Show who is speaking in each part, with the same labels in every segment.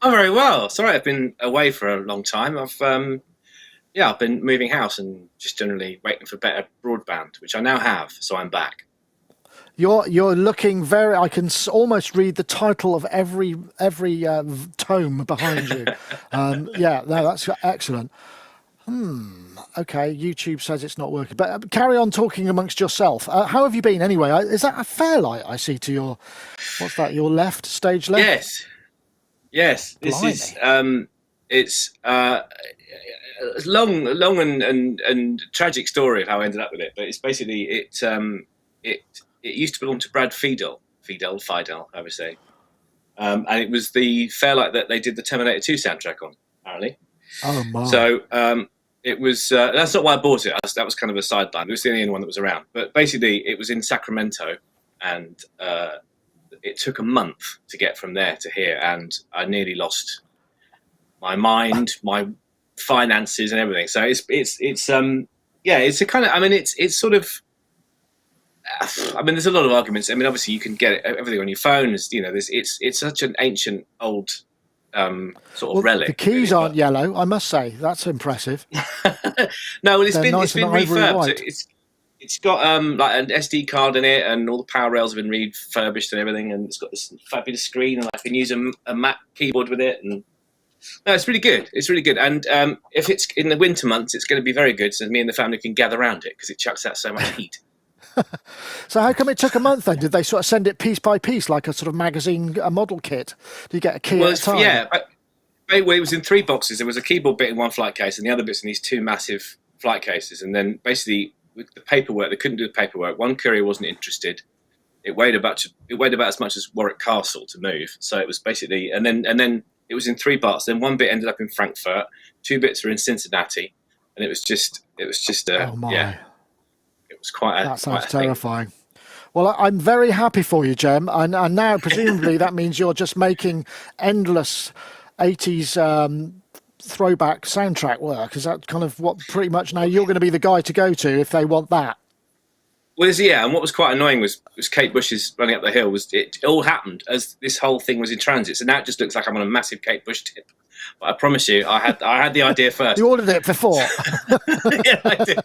Speaker 1: I'm very well. Sorry, I've been away for a long time. I've been moving house and just generally waiting for better broadband, which I now have. So I'm back.
Speaker 2: You're looking very. I can almost read the title of every tome behind you. Yeah, no, that's excellent. Okay, YouTube says it's not working, but carry on talking amongst yourself. How have you been anyway? Is that a fairlight I see to your? What's that? Your left, stage left.
Speaker 1: Yes. This
Speaker 2: Blimey.
Speaker 1: is it's long and tragic story of how I ended up with it. But it's basically it used to belong to Brad Fidel, I would say, and it was the fairlight that they did the Terminator 2 soundtrack on, apparently.
Speaker 2: Oh my!
Speaker 1: So it was. That's not why I bought it. That was kind of a sideline. It was the only one that was around. But basically, it was in Sacramento, and it took a month to get from there to here, and I nearly lost my mind, my finances, and everything. So it's a kind of. I mean, it's sort of. I mean, there's a lot of arguments. I mean, obviously, you can get everything on your phone. It's such an ancient old. Sort of relic.
Speaker 2: The keys aren't yellow, I must say. That's impressive.
Speaker 1: No, well, it's been refurbed. It's got like an SD card in it, and all the power rails have been refurbished and everything, and it's got this fabulous screen, and I can use a Mac keyboard with it. And no, it's really good. It's really good. And if it's in the winter months, it's going to be very good, so me and the family can gather around it because it chucks out so much heat.
Speaker 2: So how come it took a month then? Did they sort of send it piece by piece like a sort of magazine, a model kit? Do you get a key at a time?
Speaker 1: Yeah, it was in 3 boxes. There was a keyboard bit in one flight case and the other bits in these 2 massive flight cases. And then basically with the paperwork, they couldn't do the paperwork. One courier wasn't interested. It weighed about as much as Warwick Castle to move. So it was basically, and then it was in 3 parts. Then one bit ended up in Frankfurt, 2 bits were in Cincinnati, and it was just
Speaker 2: oh my.
Speaker 1: Yeah.
Speaker 2: That sounds terrifying. Well, I'm very happy for you, Jem. And now, presumably, that means you're just making endless 80s throwback soundtrack work. Is that kind of what pretty much now you're going to be the guy to go to if they want that?
Speaker 1: Well, yeah. And what was quite annoying was Kate Bush's Running Up the Hill. It all happened as this whole thing was in transit. So now it just looks like I'm on a massive Kate Bush tip. But I promise you, I had the idea first.
Speaker 2: You ordered it before.
Speaker 1: Yeah, I did.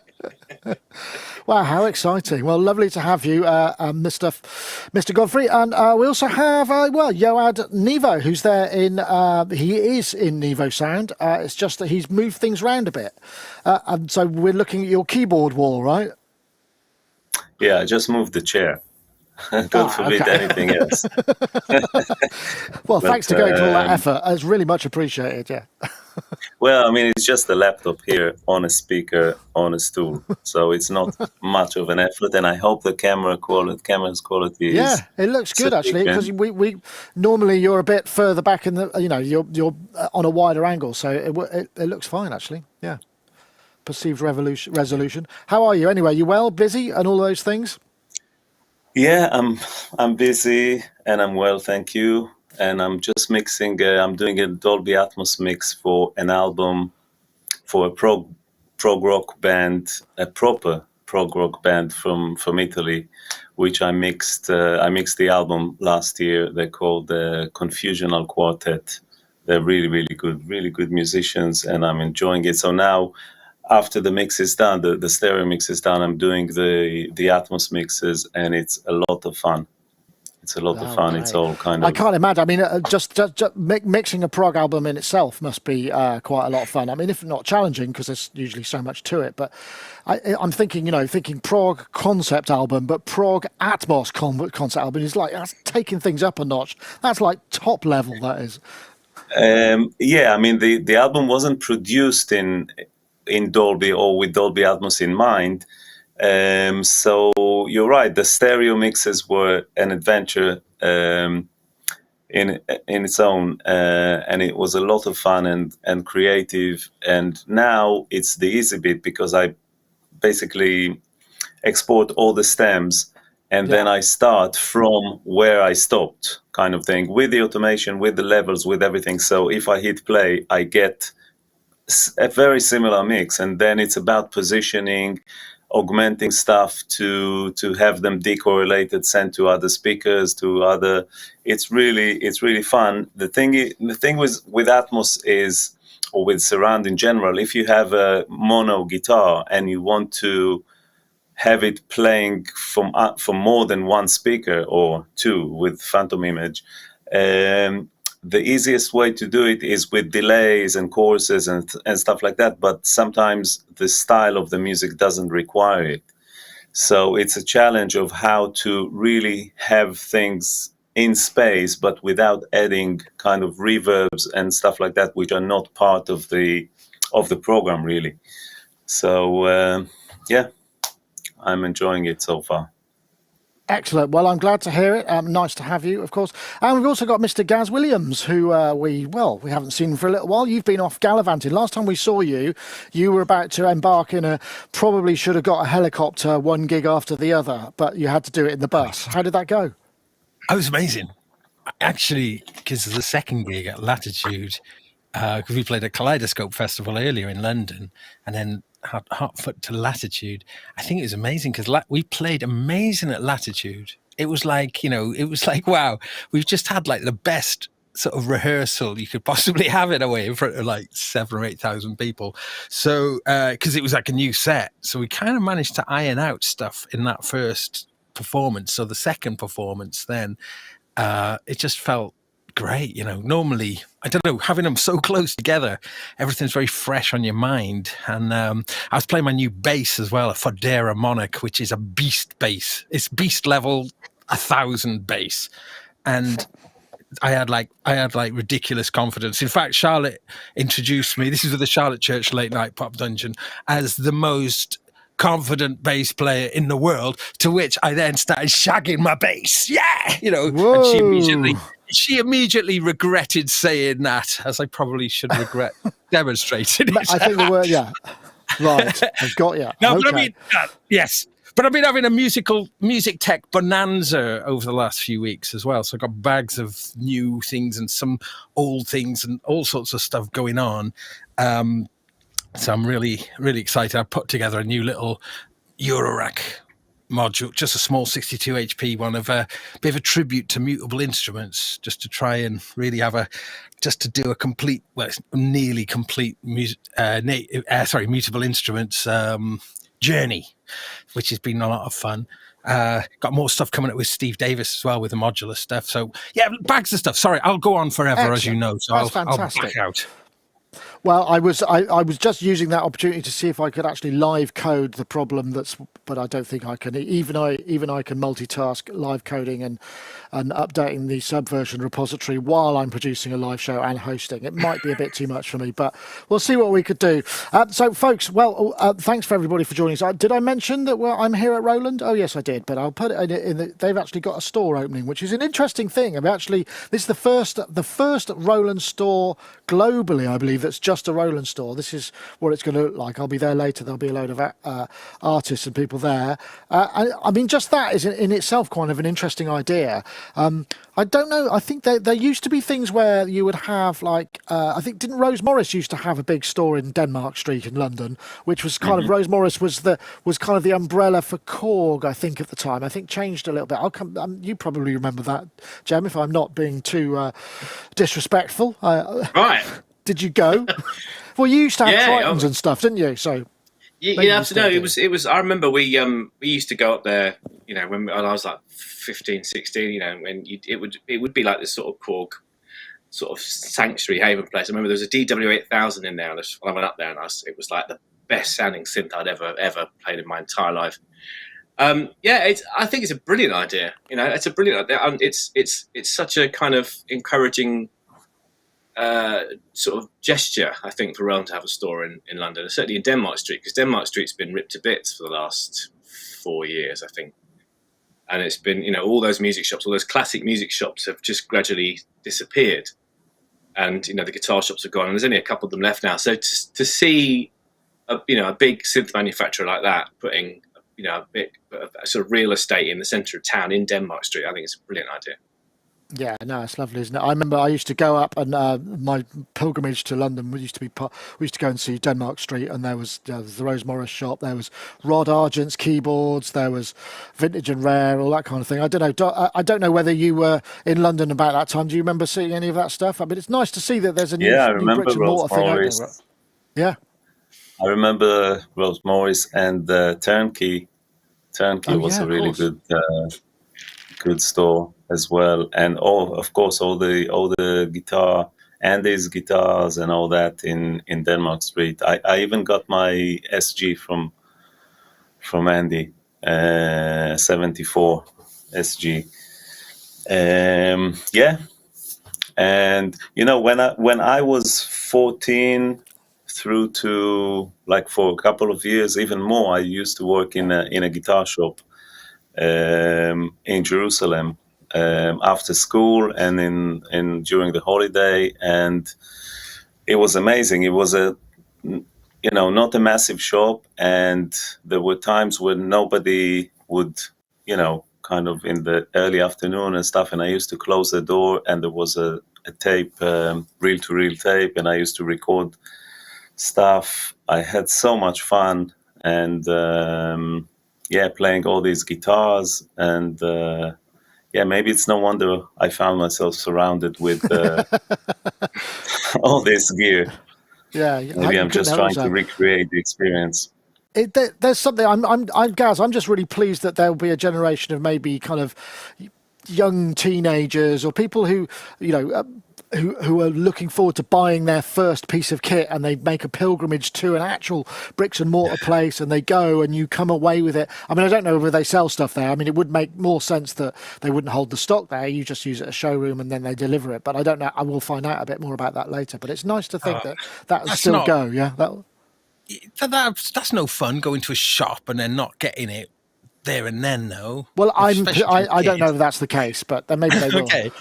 Speaker 2: Wow, how exciting. Well, lovely to have you, Mr. Godfrey. And we also have, Yoad Nevo, who's there he is in Nevo Sound. It's just that he's moved things around a bit. And so we're looking at your keyboard wall, right?
Speaker 3: Yeah, I just moved the chair. God forbid anything else.
Speaker 2: Well, thanks for going to all that effort. It's really much appreciated, yeah.
Speaker 3: Well, I mean, it's just a laptop here on a speaker on a stool, so it's not much of an effort. And I hope the camera's quality is.
Speaker 2: It looks good actually, because we normally you're a bit further back in the, you're on a wider angle, so it looks fine actually. Yeah, perceived resolution. How are you anyway? You well, busy, and all those things?
Speaker 3: Yeah, I'm busy and I'm well, thank you. And I'm just mixing. I'm doing a Dolby Atmos mix for an album for a prog rock band, a proper prog rock band from Italy, which I mixed. I mixed the album last year. They're called the Confusional Quartet. They're really good musicians, and I'm enjoying it. So now, after the mix is done, the stereo mix is done, I'm doing the Atmos mixes, and it's a lot of fun. It's a lot of fun. Right. It's all kind of.
Speaker 2: I can't imagine. I mean, just mixing a prog album in itself must be quite a lot of fun. I mean, if not challenging, because there's usually so much to it. But I'm thinking, thinking prog concept album, but prog Atmos concept album is like that's taking things up a notch. That's like top level. That is.
Speaker 3: Yeah, I mean, the album wasn't produced in Dolby or with Dolby Atmos in mind. So you're right. The stereo mixes were an adventure in its own, and it was a lot of fun and creative. And now it's the easy bit because I basically export all the stems, and then I start from where I stopped, kind of thing, with the automation, with the levels, with everything. So if I hit play, I get a very similar mix, and then it's about positioning. augmenting stuff to have them decorrelated, sent to other speakers, to other. It's really fun. The thing with Atmos is, or with surround in general, if you have a mono guitar and you want to have it playing from more than one speaker or two with phantom image, the easiest way to do it is with delays and choruses and stuff like that. But sometimes the style of the music doesn't require it. So it's a challenge of how to really have things in space, but without adding kind of reverbs and stuff like that, which are not part of the program really. So yeah, I'm enjoying it so far.
Speaker 2: Excellent. Well, I'm glad to hear it. Nice to have you, of course. And we've also got Mr. Gaz Williams, who we haven't seen for a little while. You've been off gallivanting. Last time we saw you, you were about to embark in probably should have got a helicopter, one gig after the other, but you had to do it in the bus. How did that go?
Speaker 4: It was amazing. Actually, because of the second gig at Latitude, because we played at Kaleidoscope Festival earlier in London, and then hot foot to Latitude. I think it was amazing because we played amazing at Latitude. It was like, wow, we've just had like the best sort of rehearsal you could possibly have in a way in front of like 7,000 or 8,000 people. So, because it was like a new set. So we kind of managed to iron out stuff in that first performance. So the second performance then, it just felt great. Normally, I don't know, having them so close together, everything's very fresh on your mind. And I was playing my new bass as well, a Fodera Monarch, which is a beast bass. It's beast level 1,000 bass. And I had like ridiculous confidence. In fact, Charlotte introduced me, this is with the Charlotte Church Late Night Pop Dungeon, as the most confident bass player in the world, to which I then started shagging my bass. Yeah, and she immediately regretted saying that, as I probably should regret demonstrating it.
Speaker 2: I think the word, yeah. Right, I've got you.
Speaker 4: No,
Speaker 2: okay.
Speaker 4: But I mean, yes. But I've been having a music tech bonanza over the last few weeks as well. So I've got bags of new things and some old things and all sorts of stuff going on. So I'm really, really excited. I put together a new little Eurorack module, just a small 62 HP one, of a bit of a tribute to Mutable Instruments, just to try and really to do a complete, nearly complete Mutable Instruments journey, which has been a lot of fun. Got more stuff coming up with Steve Davis as well, with the modular stuff. So yeah, bags of stuff. Sorry, I'll go on forever. Excellent. As you know. So
Speaker 2: That's
Speaker 4: I'll
Speaker 2: fantastic.
Speaker 4: back out.
Speaker 2: Well, I was just using that opportunity to see if I could actually live code the problem but I don't think I can. Even I can multitask live coding and updating the Subversion repository while I'm producing a live show and hosting. It might be a bit too much for me, but we'll see what we could do. So, folks, thanks for everybody for joining us. Did I mention that I'm here at Roland? Oh, yes, I did, but I'll put it in they've actually got a store opening, which is an interesting thing. This is the first Roland store globally, I believe, that's just a Roland store. This is what it's going to look like. I'll be there later. There'll be a load of artists and people there. I mean, just that is in itself kind of an interesting idea. I don't know. I think there used to be things where you would have I think, didn't Rose Morris used to have a big store in Denmark Street in London, which was kind of, Rose Morris was kind of the umbrella for Korg, I think, at the time. I think changed a little bit. You probably remember that, Jem, if I'm not being too disrespectful.
Speaker 1: Right.
Speaker 2: Did you go? Well, you used to have Tritons and stuff, didn't you? So
Speaker 1: yeah, absolutely. It was. I remember we used to go up there. When I was like 15, 16. When it would be like this sort of Korg, sort of sanctuary haven place. I remember there was a DW8000 in there, and when I went up there, it was like the best sounding synth I'd ever played in my entire life. I think it's a brilliant idea. It's a brilliant idea. And it's such a kind of encouraging sort of gesture, I think, for Roland to have a store in London, and certainly in Denmark Street, because Denmark Street's been ripped to bits for the last 4 years, I think. And it's been, all those music shops, all those classic music shops have just gradually disappeared. And, the guitar shops are gone, and there's only a couple of them left now. So to see, a big synth manufacturer like that putting, a sort of real estate in the centre of town in Denmark Street, I think it's a brilliant idea.
Speaker 2: Yeah, no, it's lovely, isn't it? I remember I used to go up, and my pilgrimage to London we used to go and see Denmark Street, and there was the Rose Morris shop, there was Rod Argent's keyboards, there was Vintage and Rare, all that kind of thing. I don't know. I don't know whether you were in London about that time. Do you remember seeing any of that stuff? I mean, it's nice to see that there's a new,
Speaker 3: Yeah, I
Speaker 2: new
Speaker 3: remember
Speaker 2: bricks and
Speaker 3: Rose
Speaker 2: mortar thing out
Speaker 3: Morris.
Speaker 2: there. Right? Yeah.
Speaker 3: I remember Rose Morris and Turnkey. Turnkey was a really good store as well, and of course all the guitar, Andy's guitars and all that in Denmark Street. I even got my SG from Andy, 74 SG. Yeah, and when I was 14 through to like for a couple of years, even more, I used to work in a guitar shop in Jerusalem after school and in during the holiday, and it was amazing. It was not a massive shop, and there were times when nobody would kind of in the early afternoon and stuff, and I used to close the door, and there was a tape, reel-to-reel tape, and I used to record stuff. I had so much fun, and playing all these guitars, and maybe it's no wonder I found myself surrounded with all this gear.
Speaker 2: Yeah,
Speaker 3: maybe I'm just trying to recreate the experience.
Speaker 2: There's something. I'm Gaz. I'm just really pleased that there will be a generation of maybe kind of young teenagers or people who who are looking forward to buying their first piece of kit, and they make a pilgrimage to an actual bricks and mortar place, and they go and you come away with it. I mean, I don't know whether they sell stuff there. I mean, it would make more sense that they wouldn't hold the stock there. You just use it as a showroom and then they deliver it. But I don't know. I will find out a bit more about that later. But it's nice to think that will still go. Yeah.
Speaker 4: That's no fun, going to a shop and then not getting it there and then, though.
Speaker 2: Well, I don't know if that's the case, but then maybe they will.
Speaker 4: Okay.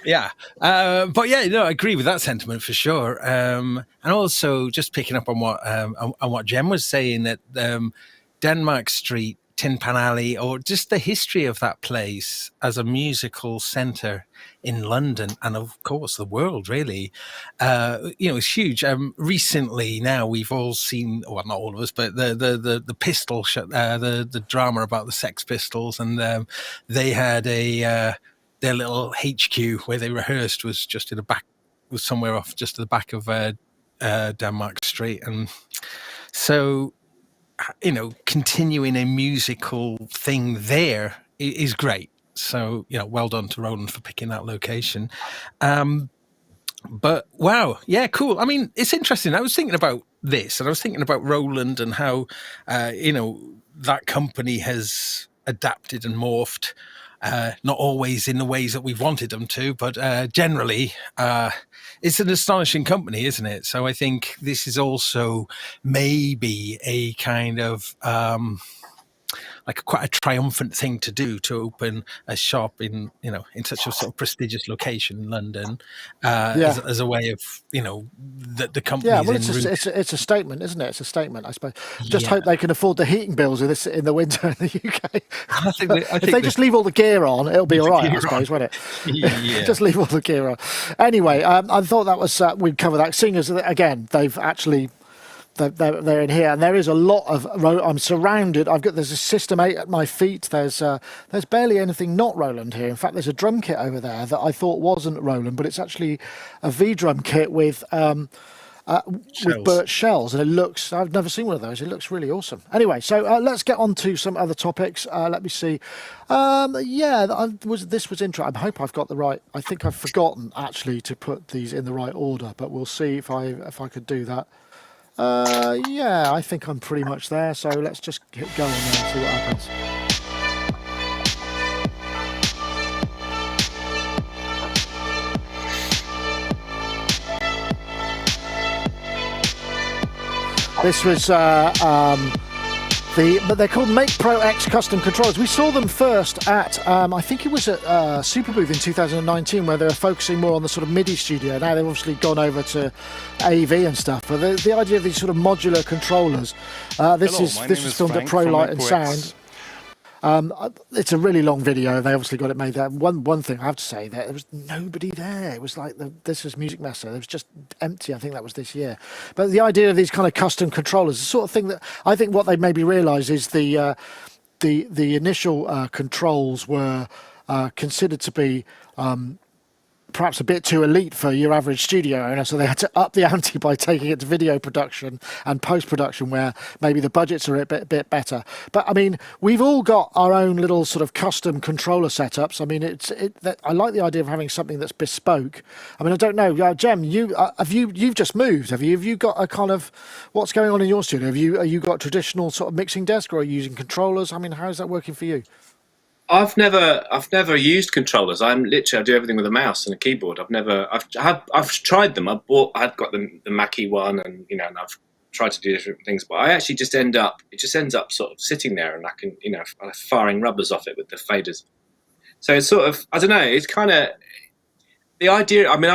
Speaker 4: Yeah. But yeah, no, I agree with that sentiment for sure. And also just picking up on what Jem was saying, that Denmark Street, Tin Pan Alley, or just the history of that place as a musical centre in London and of course the world, really, it's huge. Recently, now we've all seen, well, not all of us, but the Pistol, the drama about the Sex Pistols, and they had their little HQ where they rehearsed was just in the back, was somewhere off just at the back of Denmark Street, and so continuing a musical thing there is great. So, well done to Roland for picking that location. But wow, yeah, cool. I mean, it's interesting. I was thinking about this, and I was thinking about Roland and how, that company has adapted and morphed, not always in the ways that we've wanted them to, but generally, it's an astonishing company, isn't it? So I think this is also maybe a kind of like quite a triumphant thing to do, to open a shop in such a sort of prestigious location in London, as a way of the company.
Speaker 2: Yeah, well, it's a statement, isn't it? It's a statement, I suppose. Just hope they can afford the heating bills in the winter in the UK. I think if they just leave all the gear on, it'll be all right, I suppose, won't it? Yeah. Just leave all the gear on. Anyway, I thought that was we'd cover that. Seeing as again they've actually. They're in here, and there is a lot of. I'm surrounded. There's a System 8 at my feet. There's barely anything not Roland here. In fact, there's a drum kit over there that I thought wasn't Roland, but it's actually a V drum kit with birch shells, and it looks. I've never seen one of those. It looks really awesome. Anyway, so let's get on to some other topics. Let me see. This was interesting. I hope I've got the right. I think I've forgotten actually to put these in the right order, but we'll see if I could do that. I think I'm pretty much there, so let's just get going and see what happens. This was but they're called MakePro-X custom controllers. We saw them first at, I think it was at Superbooth in 2019, where they were focusing more on the sort of MIDI studio. Now they've obviously gone over to AV and stuff. But the idea of these sort of modular controllers, this was filmed at Pro Light and Sound. It's a really long video. They obviously got it made there. One thing I have to say, there was nobody there. It was like this was Music Messe. It was just empty. I think that was this year. But the idea of these kind of custom controllers, the sort of thing that I think what they maybe realise is the initial controls were considered to be perhaps a bit too elite for your average studio owner, so they had to up the ante by taking it to video production and post-production, where maybe the budgets are a bit better. But I mean, we've all got our own little sort of custom controller setups. I mean, I like the idea of having something that's bespoke. I mean, I don't know, Jem, you've just moved, have you? Have you got a kind of what's going on in your studio? Have you got traditional sort of mixing desk, or are you using controllers? I mean, how is that working for you?
Speaker 1: I've never used controllers. I do everything with a mouse and a keyboard. I've tried them. I've got the Mackie one, and and I've tried to do different things, but I actually just ends up sort of sitting there, and I can firing rubbers off it with the faders. So it's sort of, I don't know. It's kind of the idea. I mean,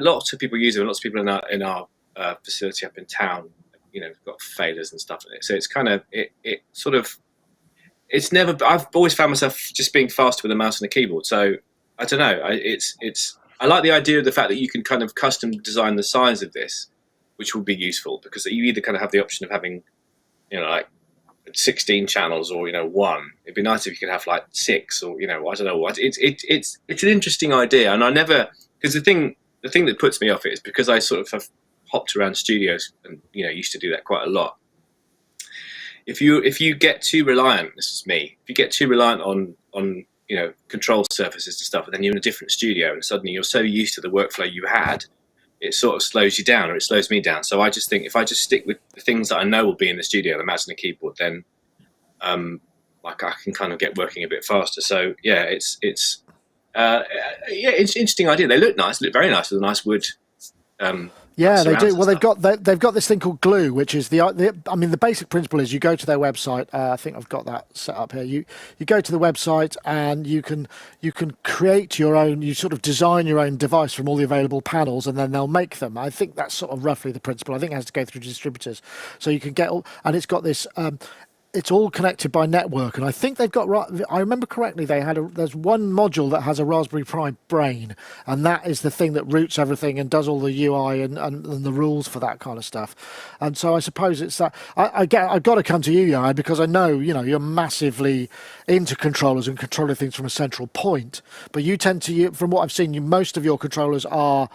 Speaker 1: lots of people use it. Lots of people in our facility up in town, got faders and stuff. So it's kind of it sort of. It's never. I've always found myself just being faster with a mouse and a keyboard. So I don't know. I like the idea of the fact that you can kind of custom design the size of this, which will be useful, because you either kind of have the option of having, like 16 channels or 1. It'd be nice if you could have like 6 or I don't know what. It's an interesting idea, and because the thing that puts me off it is because I sort of have hopped around studios and used to do that quite a lot. If you get too reliant, this is me. If you get too reliant on control surfaces and stuff, and then you're in a different studio, and suddenly you're so used to the workflow you had, it sort of slows you down, or it slows me down. So I just think if I just stick with the things that I know will be in the studio, the mouse and the keyboard, then I can kind of get working a bit faster. So yeah, it's an interesting idea. They look nice, look very nice with a nice wood.
Speaker 2: Yeah, they do. Well, they've got this thing called glue, which is the basic principle is you go to their website. I think I've got that set up here. You go to the website and you can create your own. You sort of design your own device from all the available panels, and then they'll make them. I think that's sort of roughly the principle. I think it has to go through distributors, so you can get all. And it's got this. It's all connected by network, and I think they've got. I remember correctly, there's one module that has a Raspberry Pi brain, and that is the thing that routes everything and does all the UI and the rules for that kind of stuff. And so I suppose it's that. I've got to come to you, Yoad, because I know you're massively into controllers and controlling things from a central point. But you tend to, from what I've seen, most of your controllers are.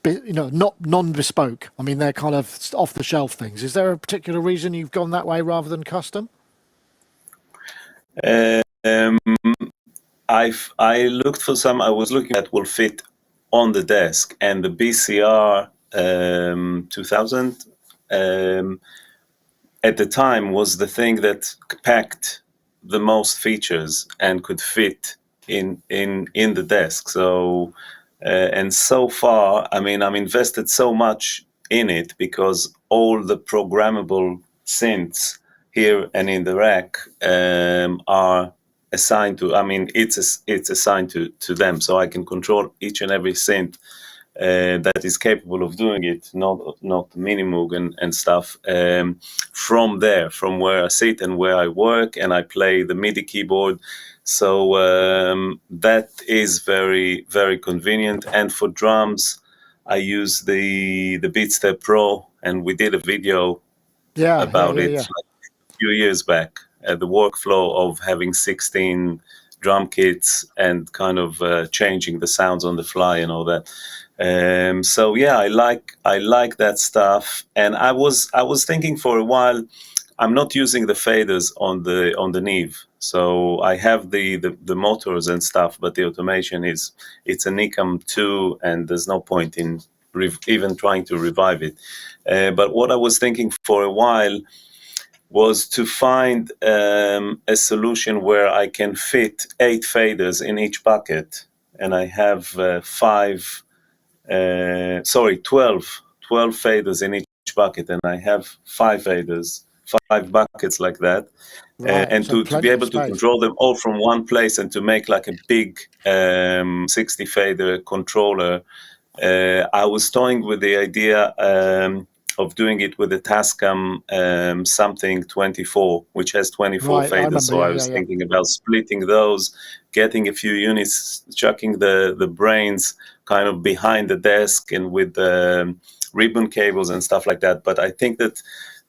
Speaker 2: Not non-bespoke. I mean, they're kind of off-the-shelf things. Is there a particular reason you've gone that way rather than custom?
Speaker 3: I looked for some. I was looking at will fit on the desk, and the BCR 2000 at the time was the thing that packed the most features and could fit in the desk. So. And so far, I mean, I'm invested so much in it because all the programmable synths here and in the rack are assigned to. I mean, it's assigned to them, so I can control each and every synth that is capable of doing it, not Minimoog and stuff. From where I sit and where I work, and I play the MIDI keyboard. So that is very, very convenient. And for drums, I use the Beatstep Pro, and we did a video about it like a few years back. The workflow of having 16 drum kits and kind of changing the sounds on the fly and all that. So yeah, I like that stuff. And I was thinking for a while. I'm not using the faders on the Nevo, so I have the motors and stuff, but the automation it's a Nikam 2, and there's no point in even trying to revive it. But what I was thinking for a while was to find a solution where I can fit 8 faders in each bucket, and I have 12 faders in each bucket, and I have 5 faders. 5 buckets like that,
Speaker 2: right.
Speaker 3: And
Speaker 2: so
Speaker 3: to be able to control them all from one place and to make like a big 60 fader controller. I was toying with the idea of doing it with the Tascam something 24, which has 24
Speaker 2: Right, I
Speaker 3: faders.
Speaker 2: remember.
Speaker 3: So I was thinking about splitting those, getting a few units, chucking the brains kind of behind the desk and with ribbon cables and stuff like that. But I think that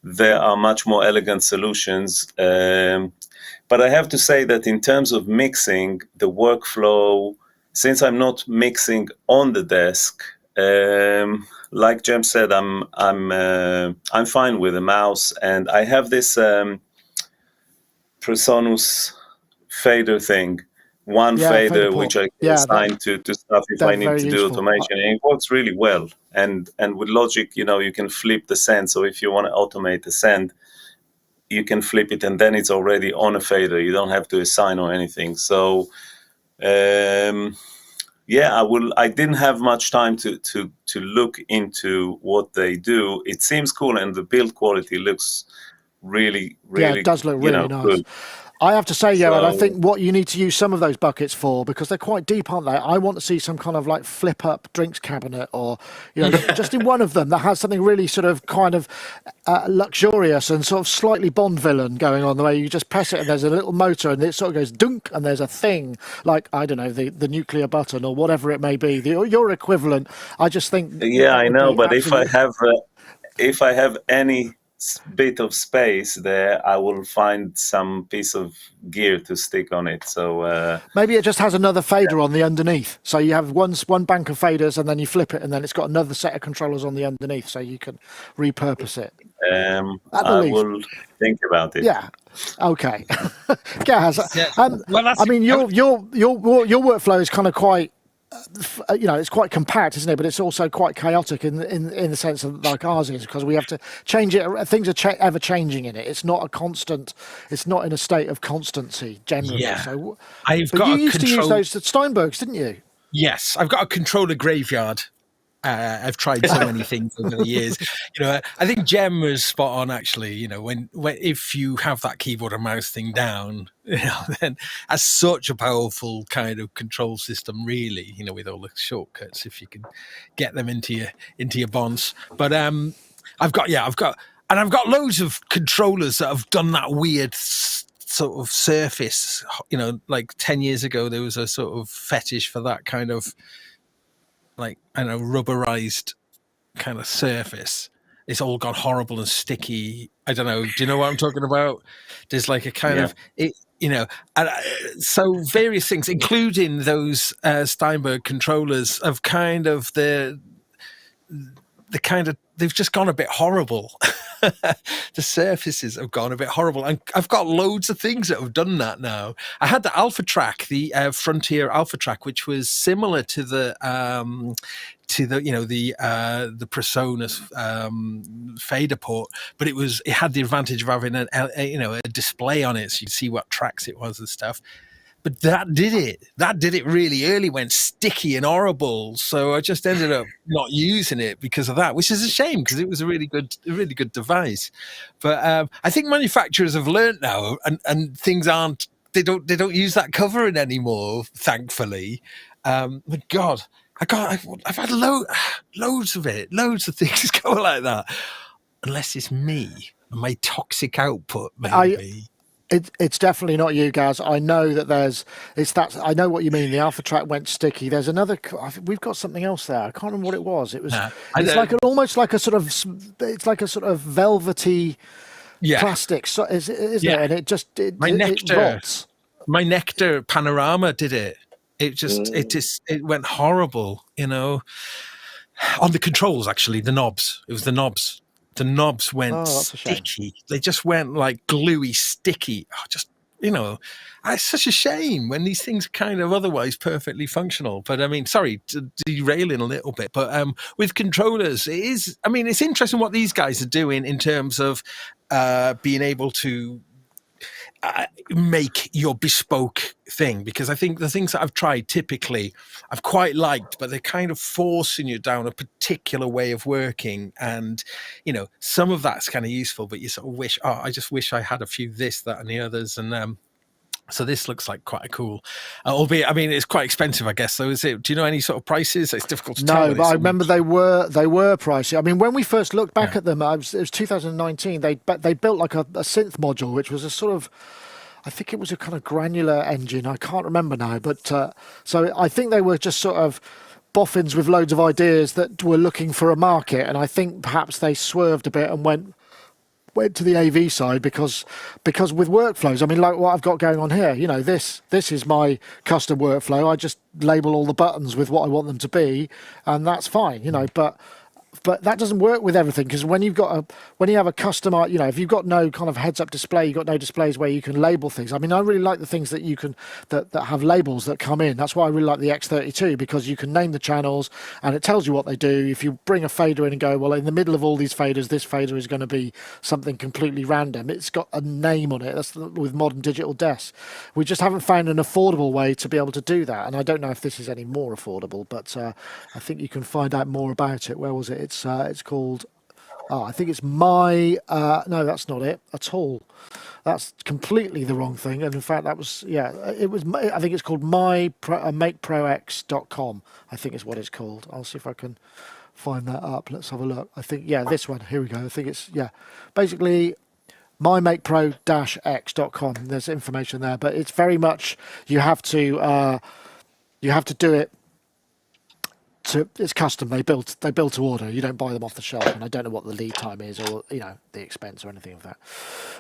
Speaker 3: there are much more elegant solutions. But I have to say that in terms of mixing, the workflow, since I'm not mixing on the desk, like Jem said, I'm fine with a mouse, and I have this Presonus fader thing, fader
Speaker 2: fader
Speaker 3: which I
Speaker 2: port.
Speaker 3: can assign to stuff if
Speaker 2: They're
Speaker 3: I need
Speaker 2: very
Speaker 3: to do
Speaker 2: useful.
Speaker 3: automation, and it works really well. And with Logic, you can flip the send. So if you want to automate the send, you can flip it, and then it's already on a fader. You don't have to assign or anything. So I didn't have much time to look into what they do. It seems cool, and the build quality looks really,
Speaker 2: It does look really nice.
Speaker 3: good.
Speaker 2: I have to say, and I
Speaker 3: So-
Speaker 2: think what you need to use some of those buckets for, because they're quite deep, aren't they? I want to see some kind of like flip up drinks cabinet, or just in one of them that has something really sort of kind of luxurious and sort of slightly Bond villain going on, the way you just press it and there's a little motor and it sort of goes dunk and there's a thing like, I don't know, the nuclear button or whatever it may be, your equivalent. I just think
Speaker 3: I know, but if I have any bit of space there, I will find some piece of gear to stick on it. So
Speaker 2: maybe it just has another fader on the underneath. So you have one bank of faders and then you flip it and then it's got another set of controllers on the underneath, so you can repurpose it.
Speaker 3: I will think about it.
Speaker 2: Yeah. Okay. Gaz,
Speaker 4: Well,
Speaker 2: I mean, your workflow is kind of quite, it's quite compact, isn't it? But it's also quite chaotic in the sense of like ours is, because we have to change it. Things are ever changing in it. It's not a constant. It's not in a state of constancy generally.
Speaker 4: Yeah.
Speaker 2: So,
Speaker 4: I've
Speaker 2: but
Speaker 4: got
Speaker 2: you
Speaker 4: a
Speaker 2: used to use
Speaker 4: control.
Speaker 2: those at Steinberg's, didn't you?
Speaker 4: Yes, I've got a controller graveyard. I've tried so many things over the years. I think Jem was spot on actually. When if you have that keyboard and mouse thing down, then as such a powerful kind of control system, really, with all the shortcuts, if you can get them into your bonds. But I've got loads of controllers that have done that weird sort of surface. Like 10 years ago, there was a sort of fetish for that kind of, like, I don't know, rubberized kind of surface. It's all gone horrible and sticky. I don't know. Do you know what I'm talking about? There's like a kind of it, so various things, including those Steinberg controllers, of kind of the kind of, they've just gone a bit horrible. The surfaces have gone a bit horrible, and I've got loads of things that have done that now. I had the Alpha Track, the Frontier Alpha Track, which was similar to the Presonus fader port, but it had the advantage of having a display on it, so you could see what tracks it was and stuff. But that did it really early, went sticky and horrible. So I just ended up not using it because of that, which is a shame because it was a really good device. But I think manufacturers have learned now, and things they don't use that covering anymore, thankfully. But God, I've had loads of it, loads of things go like that. Unless it's me and my toxic output, maybe.
Speaker 2: It's definitely not you, Gaz. I know that I know what you mean. The Alpha Track went sticky. There's another. We've got something else there. I can't remember what it was. It was. It's like almost like a sort of. It's like a sort of velvety plastic, isn't it? And it rots.
Speaker 4: My Nectar Panorama did it. It went horrible. On the controls, actually, the knobs. It was the knobs. The knobs went sticky. They just went like gluey, sticky. It's such a shame when these things are kind of otherwise perfectly functional. But I mean, sorry, derailing a little bit. But with controllers, it's interesting what these guys are doing in terms of being able to make your bespoke thing, because I think the things that I've tried typically I've quite liked, but they're kind of forcing you down a particular way of working, and some of that's kind of useful, but you sort of wish, I just wish I had a few this, that and the others. And So this looks like quite a cool, albeit, I mean, it's quite expensive, I guess. So is it? Do you know any sort of prices? It's difficult to tell.
Speaker 2: No, but I remember they were pricey. I mean, when we first looked back at them, it was 2019. They built like a synth module, which was a sort of, I think it was a kind of granular engine. I can't remember now, but so I think they were just sort of boffins with loads of ideas that were looking for a market, and I think perhaps they swerved a bit and went to the AV side because with workflows, I mean, like what I've got going on here, you know, this is my custom workflow. I just label all the buttons with what I want them to be, and that's fine, you know, but that doesn't work with everything, because when you have a custom, you know, if you've got no kind of heads-up display, you've got no displays where you can label things. I mean, I really like the things that you can that have labels that come in. That's why I really like the X32, because you can name the channels and it tells you what they do. If you bring a fader in and go, well, in the middle of all these faders, this fader is going to be something completely random. It's got a name on it. That's with modern digital desks. We just haven't found an affordable way to be able to do that, and I don't know if this is any more affordable, but I think you can find out more about it. Where was it? It's called, I think it's no, that's not it at all. That's completely the wrong thing. And in fact, that was, I think it's called MakePro-X.com, I think is what it's called. I'll see if I can find that up. Let's have a look. I think, this one, here we go. I think it's, basically MyMakePro-X.com. There's information there, but it's very much, you have to do it. It's custom. They built to order. You don't buy them off the shelf, and I don't know what the lead time is, or you know, the expense or anything of that.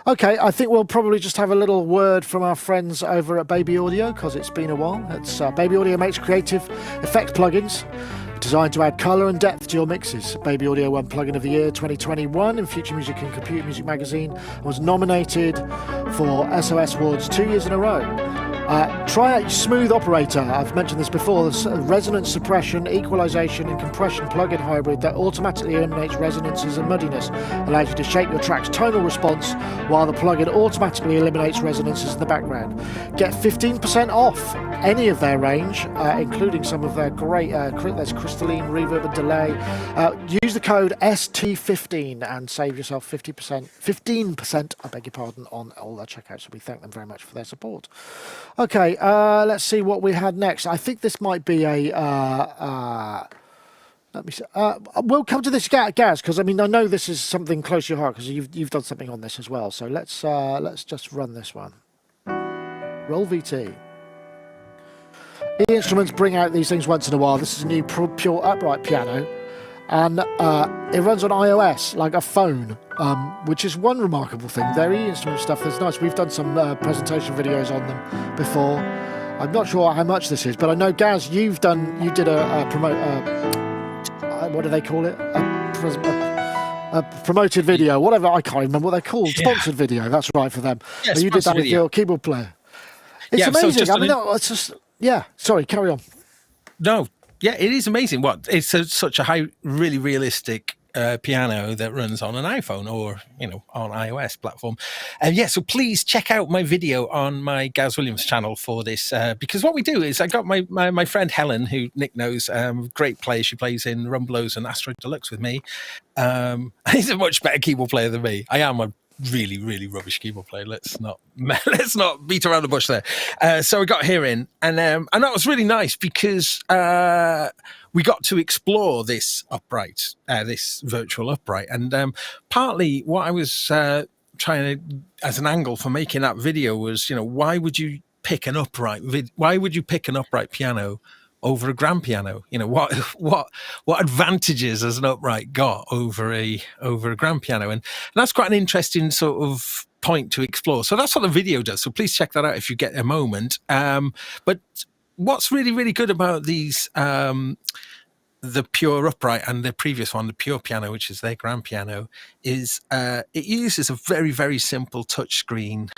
Speaker 2: Okay, I think we'll probably just have a little word from our friends over at Baby Audio, because it's been a while. It's Baby Audio makes creative effects plugins designed to add colour and depth to your mixes. Baby Audio won Plugin of the Year 2021 in Future Music and Computer Music magazine, and was nominated for SOS Awards 2 years in a row. Try out Smooth Operator. I've mentioned this before. The resonance suppression, equalization and compression plugin hybrid that automatically eliminates resonances and muddiness, allows you to shape your track's tonal response while the plugin automatically eliminates resonances in the background. Get 15% off any of their range, including some of their great there's crystalline, reverb and delay. Use the code ST15 and save yourself 15%, I beg your pardon, on all their checkouts. So we thank them very much for their support. Okay, let's see what we had next. I think this might be a. Let me see. We'll come to this, Gaz, because I mean I know this is something close to your heart, because you've done something on this as well. So let's just run this one. Roll VT. eInstruments bring out these things once in a while. This is a new pure upright piano, and it runs on iOS like a phone, which is one remarkable thing. Their eInstrument stuff is nice. We've done some presentation videos on them before. I'm not sure how much this is, but I know, Gaz, you did a promote. What do they call it? A promoted video, whatever. I can't remember what they're called. Sponsored video. That's right for them.
Speaker 4: Yeah,
Speaker 2: you did that with your keyboard player. It's amazing. So it's just. Yeah. Sorry. Carry on.
Speaker 4: No. Yeah, it is amazing. It's such a high, really realistic piano that runs on an iPhone or, you know, on iOS platform. So please check out my video on my Gaz Williams channel for this, because what we do is I got my friend Helen, who Nick knows, great player. She plays in Rumblos and Asteroid Deluxe with me. He's a much better keyboard player than me. I am a really, really rubbish keyboard player. Let's not beat around the bush there. So we got here in, and that was really nice because we got to explore this upright, this virtual upright, and partly what I was trying to, as an angle for making that video was, you know, why would you pick an upright piano over a grand piano? You know, what advantages has an upright got over a grand piano? And that's quite an interesting sort of point to explore. So that's what the video does. So please check that out if you get a moment. But what's really, really good about these, the pure upright and the previous one, the pure piano, which is their grand piano, is it uses a very, very simple touchscreen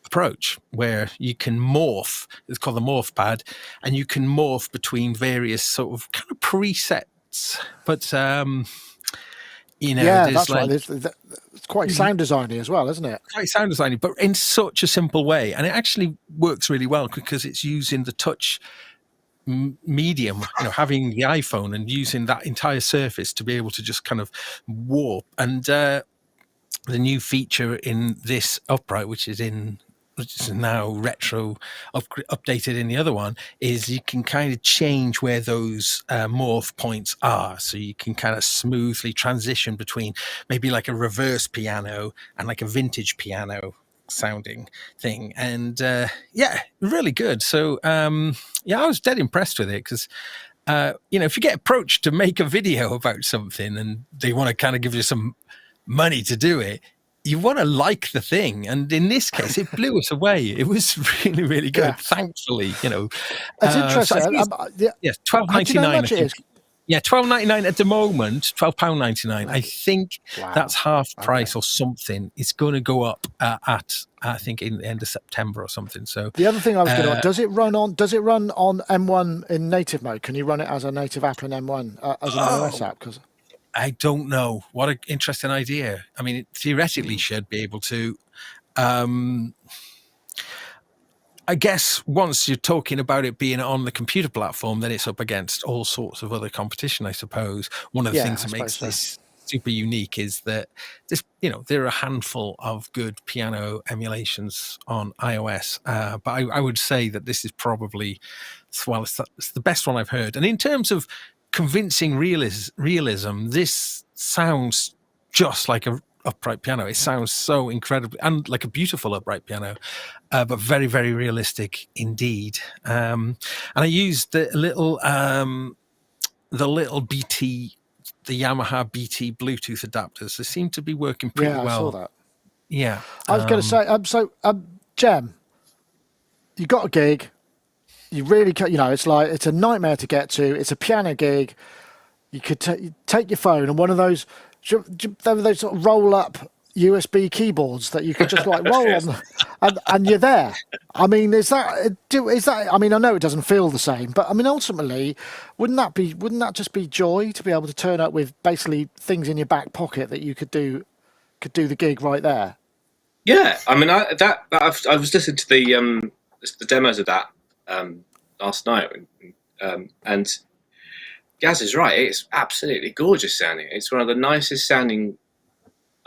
Speaker 4: approach where you can morph. It's called the morph pad, and you can morph between various sort of kind of presets. But you know,
Speaker 2: that's like, right. It's quite sound designy as well, isn't it?
Speaker 4: Quite sound designy, but in such a simple way, and it actually works really well because it's using the touch medium, you know, having the iPhone and using that entire surface to be able to just kind of warp. And the new feature in this upright, which is in which is now retro updated in the other one, is you can kind of change where those morph points are. So you can kind of smoothly transition between maybe like a reverse piano and like a vintage piano sounding thing. And yeah, really good. So yeah, I was dead impressed with it because you know, if you get approached to make a video about something and they want to kind of give you some money to do it, you want to like the thing. And in this case, it blew us away. It was really, really good.
Speaker 2: Yeah.
Speaker 4: Thankfully, you know.
Speaker 2: It's interesting.
Speaker 4: Yes, £12.99.
Speaker 2: It is?
Speaker 4: Yeah, £12.99 at the moment. £12.99. I think that's half price or something. It's going to go up at I think in the end of September or something. So
Speaker 2: the other thing I was going to ask, does it run on M1 in native mode? Can you run it as a native app in M1 as an iOS app? Because
Speaker 4: I don't know. What an interesting idea. I mean, it theoretically should be able to. I guess once you're talking about it being on the computer platform, then it's up against all sorts of other competition, I suppose. One of the things that makes this super unique is that this, you know, there are a handful of good piano emulations on iOS, but I would say that this is probably, well, it's the best one I've heard. And in terms of convincing realism, this sounds just like a upright piano. It sounds so incredibly, and like a beautiful upright piano, but very, very realistic indeed. And I used the little BT, the Yamaha BT Bluetooth adapters. They seem to be working pretty well.
Speaker 2: I saw that.
Speaker 4: Yeah.
Speaker 2: I was going to say, Jem, you got a gig. You really, you know, it's a nightmare to get to. It's a piano gig. You could take your phone and one of those, those sort of roll up USB keyboards that you could just like roll on, and you're there. I mean, is that? I mean, I know it doesn't feel the same, but I mean, ultimately, wouldn't that just be joy to be able to turn up with basically things in your back pocket that you could do the gig right there?
Speaker 1: Yeah, I mean, I was listening to the demos of that last night, and Gaz is right. It's absolutely gorgeous sounding. It's one of the nicest sounding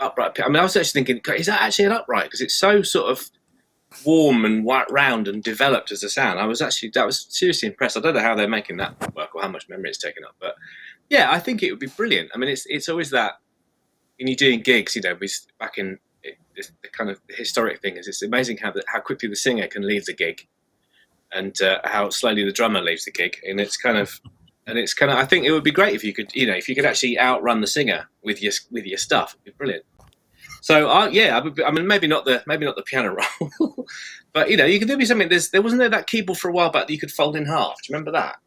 Speaker 1: upright. I mean, I was actually thinking, is that actually an upright? Because it's so sort of warm and white, round and developed as a sound. I was seriously impressed. I don't know how they're making that work or how much memory it's taken up, but yeah, I think it would be brilliant. I mean, it's always that when you're doing gigs, you know, back in the kind of historic thing is it's amazing how quickly the singer can leave the gig, and how slowly the drummer leaves the gig, and it's kind of. I think it would be great if you could actually outrun the singer with your stuff. It'd be brilliant. So yeah, I mean, maybe not the piano roll, but you know, you could do something. There wasn't that keyboard for a while back that you could fold in half. Do you remember that?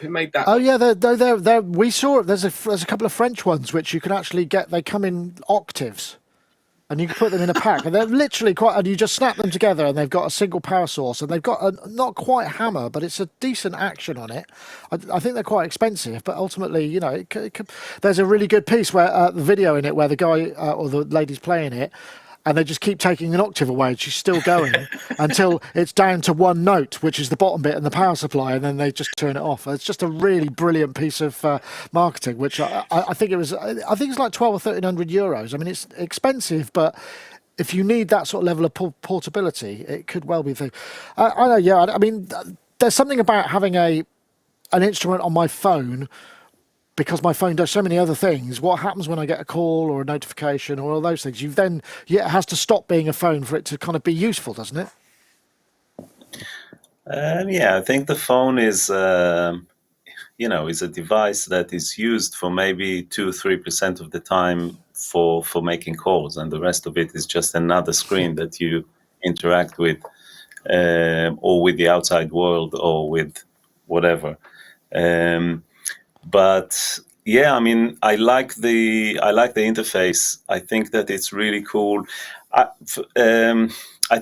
Speaker 1: Who made that?
Speaker 2: Oh yeah, we saw it. There's a couple of French ones which you can actually get. They come in octaves. And you can put them in a pack, and they're literally and you just snap them together, and they've got a single power source, and they've got a not quite hammer, but it's a decent action on it. I think they're quite expensive, but ultimately, you know, there's a really good piece where the video in it where the guy or the lady's playing it, and they just keep taking an octave away, and she's still going until it's down to one note, which is the bottom bit and the power supply, and then they just turn it off. It's just a really brilliant piece of marketing, which I think it was. I think it's like 1,200 or 1,300 euros. I mean, it's expensive, but if you need that sort of level of portability, it could well be the thing. I know. Yeah, I mean, there's something about having an instrument on my phone. Because my phone does so many other things, what happens when I get a call or a notification or all those things? It has to stop being a phone for it to kind of be useful, doesn't it?
Speaker 3: Yeah, I think the phone is, is a device that is used for maybe 2-3% of the time for making calls, and the rest of it is just another screen that you interact with, or with the outside world, or with whatever. But yeah, I mean, I like the interface. I think that it's really cool. I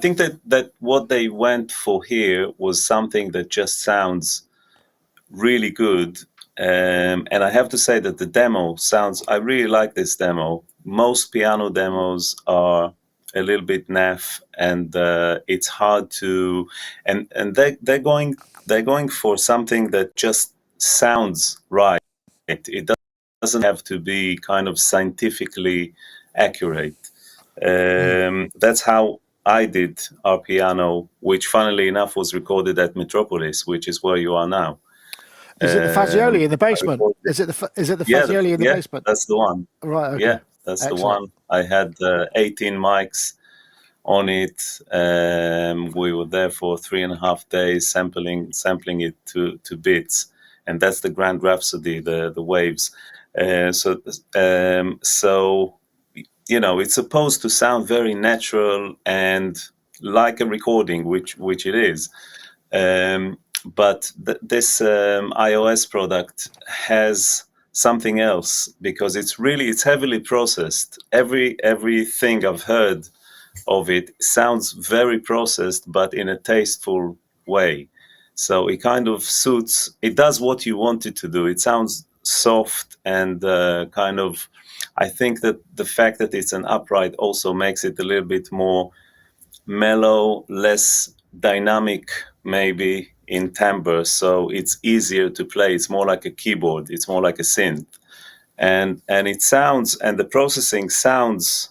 Speaker 3: think that what they went for here was something that just sounds really good. And I have to say that the demo sounds. I really like this demo. Most piano demos are a little bit naff, and it's hard to. And they're going for something that just sounds right. It doesn't have to be kind of scientifically accurate. That's how I did our piano, which funnily enough was recorded at Metropolis, which is where you are now.
Speaker 2: Is it the Fazioli in the basement? Is it the Fazioli in the basement?
Speaker 3: That's the one.
Speaker 2: Right. Okay.
Speaker 3: Yeah, that's
Speaker 2: Excellent.
Speaker 3: the one. I had 18 mics on it. We were there for 3.5 days sampling it to bits, and that's the Grand Rhapsody, the waves. So you know, it's supposed to sound very natural and like a recording, which it is. But this iOS product has something else, because it's heavily processed. Everything I've heard of it sounds very processed, but in a tasteful way. So it kind of suits. It does what you want it to do. It sounds soft and kind of. I think that the fact that it's an upright also makes it a little bit more mellow, less dynamic, maybe in timbre. So it's easier to play. It's more like a keyboard. It's more like a synth, and it sounds, and the processing sounds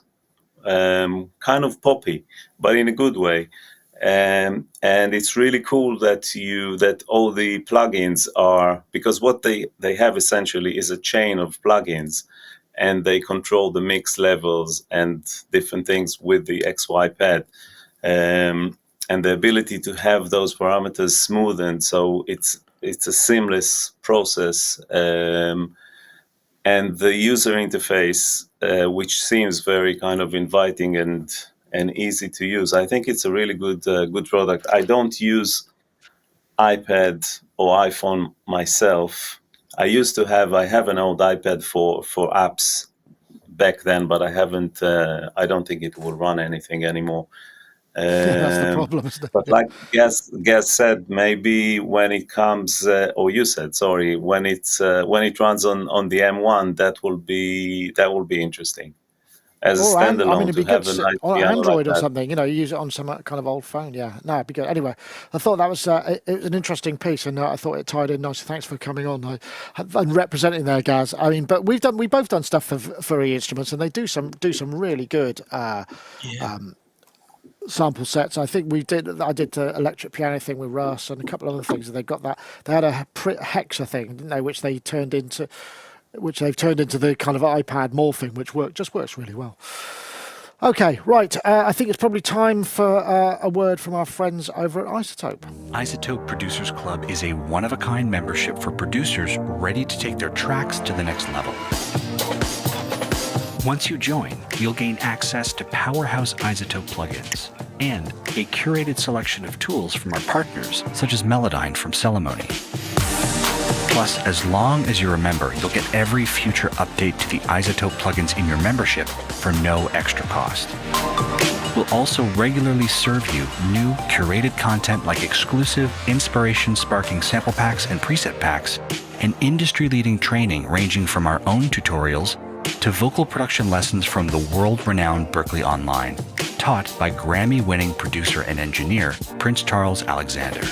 Speaker 3: kind of poppy, but in a good way. And it's really cool that all the plugins are, because what they have essentially is a chain of plugins, and they control the mix levels and different things with the XY pad, and the ability to have those parameters smoothened, so it's a seamless process, and the user interface, which seems very kind of inviting and easy to use. I think it's a really good product. I don't use iPad or iPhone myself. I have an old iPad for apps back then, but I haven't. I don't think it will run anything anymore.
Speaker 2: That's the problem, isn't it?
Speaker 3: But like Gaz said, maybe when it comes, or you said, sorry, when it runs on the M1, that will be interesting. As a standalone,
Speaker 2: it'd be good
Speaker 3: nice
Speaker 2: on
Speaker 3: piano
Speaker 2: Android
Speaker 3: like
Speaker 2: or something. You know, you use it on some kind of old phone. Yeah, no, it'd be good. Anyway, I thought that was it was an interesting piece, and I thought it tied in nicely. Thanks for coming on and representing there, Gaz. I mean, but we both done stuff for eInstruments, and they do some really good sample sets. I think I did the electric piano thing with Russ and a couple of other things. And they got that. They had a Hexa thing, didn't they, which they've turned into the kind of iPad morphing, which works really well. Okay, right. I think it's probably time for a word from our friends over at iZotope.
Speaker 5: iZotope Producers Club is a one-of-a-kind membership for producers ready to take their tracks to the next level. Once you join, you'll gain access to powerhouse iZotope plugins and a curated selection of tools from our partners, such as Melodyne from Celemony. Plus, as long as you're a member, you'll get every future update to the iZotope plugins in your membership for no extra cost. We'll also regularly serve you new curated content like exclusive inspiration-sparking sample packs and preset packs, and industry-leading training ranging from our own tutorials to vocal production lessons from the world-renowned Berklee Online, taught by Grammy-winning producer and engineer Prince Charles Alexander.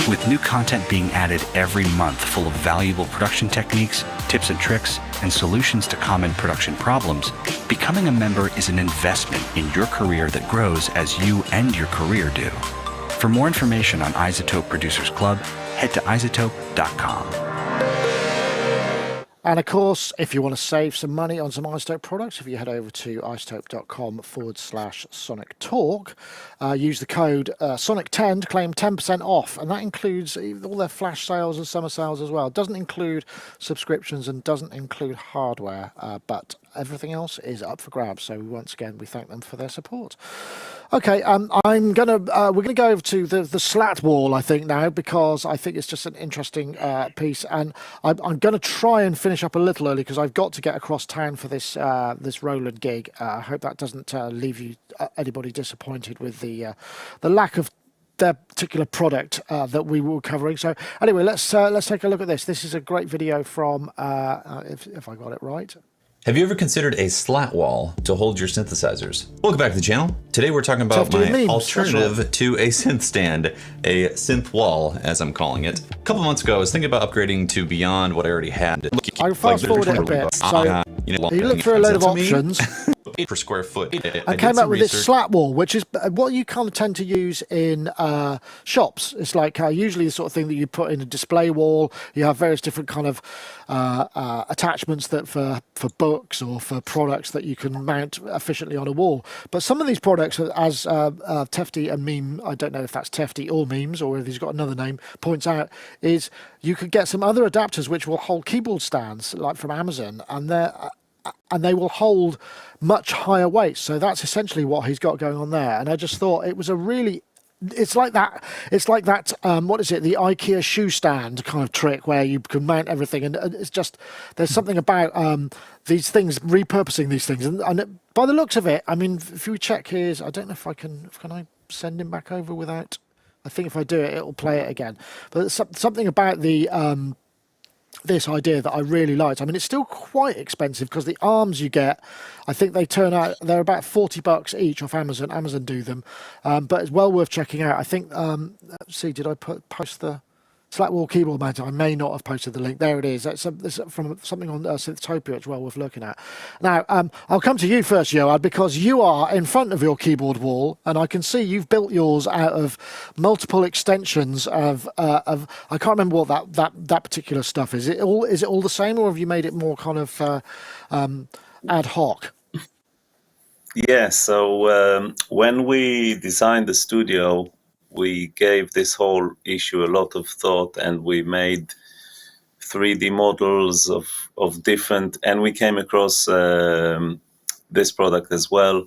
Speaker 5: With new content being added every month full of valuable production techniques, tips and tricks, and solutions to common production problems, becoming a member is an investment in your career that grows as you and your career do. For more information on iZotope Producers Club, head to iZotope.com.
Speaker 2: And of course, if you want to save some money on some iZotope products, if you head over to iZotope.com/Sonictalk, use the code Sonic10 to claim 10% off. And that includes all their flash sales and summer sales as well. It doesn't include subscriptions and doesn't include hardware, but everything else is up for grabs. So once again, we thank them for their support. Okay, we're gonna go over to the Slatwall, I think, now, because I think it's just an interesting piece, and I'm going to try and finish up a little early because I've got to get across town for this Roland gig. I hope that doesn't leave you anybody disappointed with the lack of their particular product that we were covering. So anyway, let's take a look at this. This is a great video from if I got it right.
Speaker 6: Have you ever considered a slat wall to hold your synthesizers? Welcome back to the channel. Today we're talking about my alternative to a synth stand, a synth wall, as I'm calling it. A couple months ago, I was thinking about upgrading to beyond what I already had.
Speaker 2: I'll fast forward it a bit. So you look through a load of options.
Speaker 6: per square foot.
Speaker 2: I came up with this Slatwall, which is what you kind of tend to use in shops. It's like usually the sort of thing that you put in a display wall. You have various different kind of attachments that for books or for products that you can mount efficiently on a wall. But some of these products, as Tefty and Meme, I don't know if that's Tefty or Memes or if he's got another name, points out, is you could get some other adapters which will hold keyboard stands, like from Amazon, and they will hold much higher weights. So that's essentially what he's got going on there. And I just thought it was a really, it's like that, what is it, the IKEA shoe stand kind of trick where you can mount everything. And it's just, there's something about these things, repurposing these things. And by the looks of it, I mean, if you check his, I don't know if I can I send him back over without, I think if I do it, it'll play it again. But something about the this idea that I really liked. I mean, it's still quite expensive because the arms you get, I think they turn out, they're about $40 each off Amazon. Amazon do them, but it's well worth checking out. I think, let's see, did I post the Slatwall keyboard mounter? I may not have posted the link. There it is. That's from something on Synthopia. It's well worth looking at. Now, I'll come to you first, Yoad, because you are in front of your keyboard wall, and I can see you've built yours out of multiple extensions of I can't remember what that particular stuff is. Is it all the same, or have you made it more kind of ad hoc?
Speaker 3: Yeah. So when we designed the studio, we gave this whole issue a lot of thought, and we made 3D models of different, and we came across this product as well.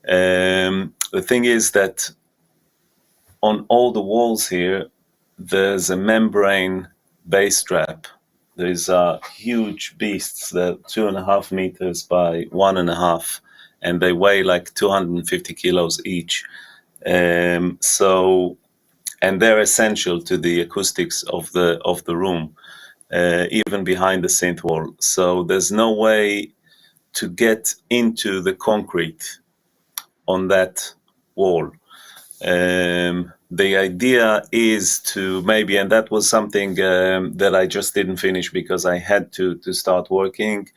Speaker 3: The thing is that on all the walls here, there's a membrane bass strap. There's huge beasts that are 2.5 meters by 1.5, and they weigh like 250 kilos each. So, and they're essential to the acoustics of the room, even behind the synth wall. So there's no way to get into the concrete on that wall. The idea is to maybe, and that was something that I just didn't finish because I had to start working.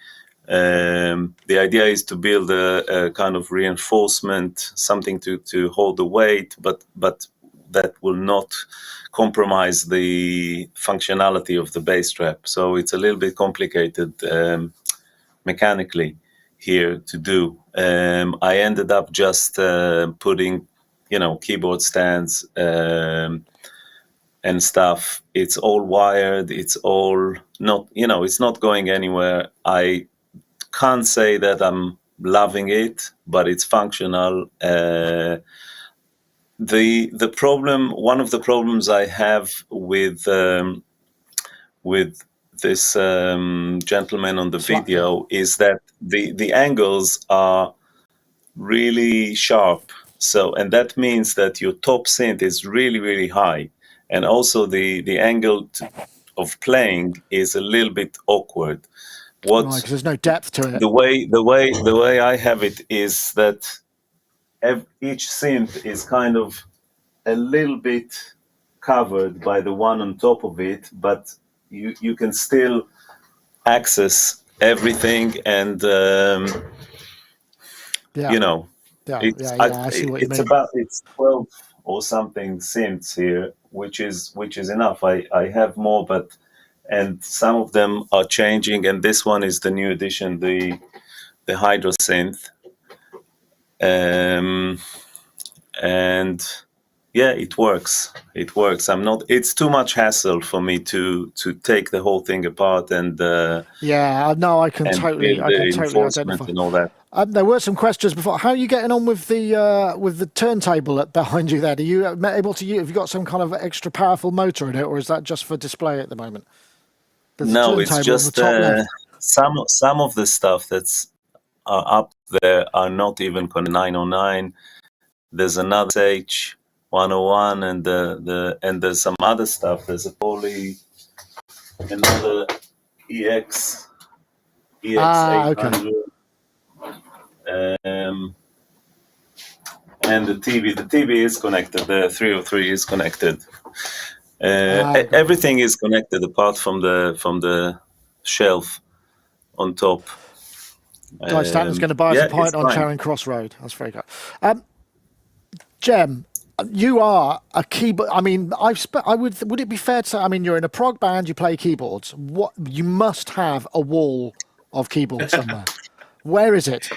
Speaker 3: The idea is to build a kind of reinforcement, something to hold the weight, but that will not compromise the functionality of the bass strap. So it's a little bit complicated mechanically here to do. I ended up just putting, keyboard stands and stuff. It's all wired. It's all not, it's not going anywhere. I can't say that I'm loving it, but it's functional. The problem, one of the problems I have with this gentleman on the video is that the angles are really sharp. So, and that means that your top synth is really, really high, and also the angle of playing is a little bit awkward.
Speaker 2: Because there's no depth to it.
Speaker 3: The way I have it is that each synth is kind of a little bit covered by the one on top of it, but you can still access everything, and
Speaker 2: I see what you mean.
Speaker 3: It's 12 or something synths here, which is enough. I have more, and some of them are changing, and this one is the new edition, the Hydro synth. And yeah, it works. It's too much hassle for me to take the whole thing apart and I can totally identify and all that.
Speaker 2: There were some questions before. How are you getting on with the turntable behind you there? Are you able to use? Have you got some kind of extra powerful motor in it, or is that just for display at the moment?
Speaker 3: No, it's just some of the stuff that's up there are not even 909. There's another H101, and there's some other stuff. There's another EX 800. And the TV is connected. The 303 is connected. Everything is connected apart from the shelf on top.
Speaker 2: Guy Stanton's going to buy us a pint on
Speaker 3: fine.
Speaker 2: Charing Cross Road. That's very good. Jem, you are a keyboard. I mean, would it be fair to say? I mean, you're in a prog band. You play keyboards. What you must have a wall of keyboards somewhere. Where is it?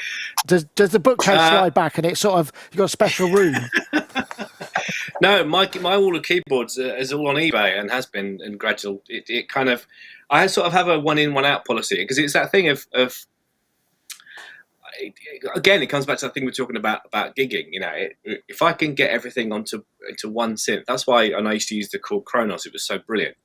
Speaker 2: Does the bookcase slide back and it's sort of you got a special room?
Speaker 1: No, my wall of keyboards is all on eBay and has been, and gradual. It kind of, I sort of have a one in, one out policy because it's that thing of again, it comes back to that thing we're talking about gigging. You know, if I can get everything into one synth, that's why. And I used to use the chord Kronos. It was so brilliant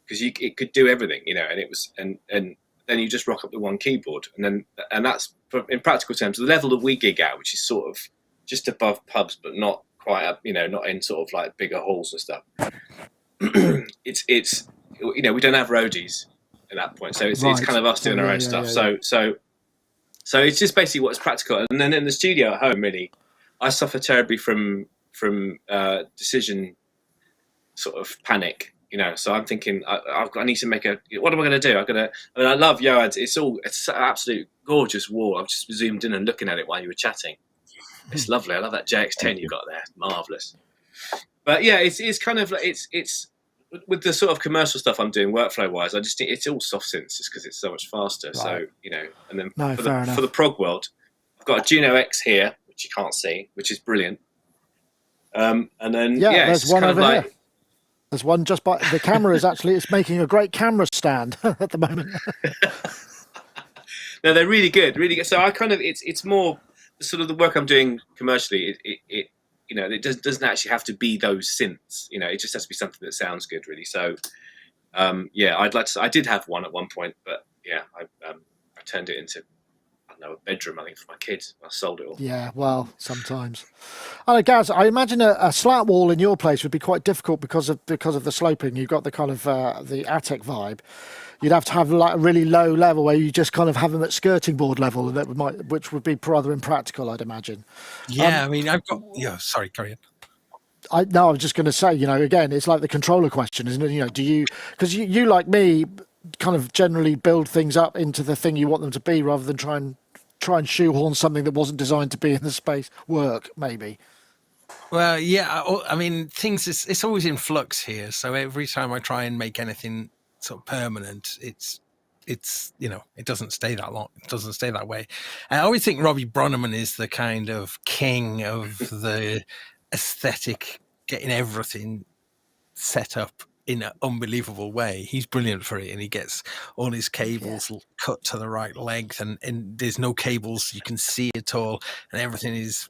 Speaker 1: because it could do everything. You know, and it was and then you just rock up the one keyboard, and that's in practical terms the level that we gig at, which is sort of just above pubs, but not quite up. You know, not in sort of like bigger halls and stuff. it's you know, we don't have roadies at that point, so it's kind of us doing our own stuff. So it's just basically what's practical. And then in the studio at home, really, I suffer terribly from decision sort of panic, you know. So I'm thinking, I need to make what am I going to do? I love Yoad. It's an absolute gorgeous wall. I've just zoomed in and looking at it while you were chatting. It's lovely. I love that JX10 you got there. Marvelous. But yeah, it's kind of like it's with the sort of commercial stuff I'm doing workflow wise, I just think it's all soft synths just because it's so much faster. Right. So, you know, and then for the prog world, I've got a Juno X here, which you can't see, which is brilliant. And then
Speaker 2: there's one over here. There's one just by the camera it's making a great camera stand at the moment.
Speaker 1: No, they're really good, really good. So I kind of it's more sort of the work I'm doing commercially. It you know, it doesn't actually have to be those synths. You know, it just has to be something that sounds good, really. So, I'd like to. I did have one at one point, but yeah, I turned it into, I don't know, a bedroom. I think for my kids. I sold it all.
Speaker 2: Yeah, well, sometimes. Gaz, I imagine a slat wall in your place would be quite difficult because of the sloping. You've got the kind of the attic vibe. You'd have to have like a really low level where you just kind of have them at skirting board level, and which would be rather impractical, I'd imagine.
Speaker 4: Yeah, I mean, I've got. Yeah, sorry, carry on.
Speaker 2: I was just going to say, you know, again, it's like the controller question, isn't it? You know, because you like me, kind of generally build things up into the thing you want them to be, rather than try and shoehorn something that wasn't designed to be in the space work, maybe.
Speaker 4: Well, yeah, I mean, it's always in flux here. So every time I try and make anything sort of permanent, it's you know, it doesn't stay that long. It doesn't stay that way. I always think Robbie Bronneman is the kind of king of the aesthetic, getting everything set up in an unbelievable way. He's brilliant for it, and he gets all his cables cut to the right length, and there's no cables you can see at all, and everything is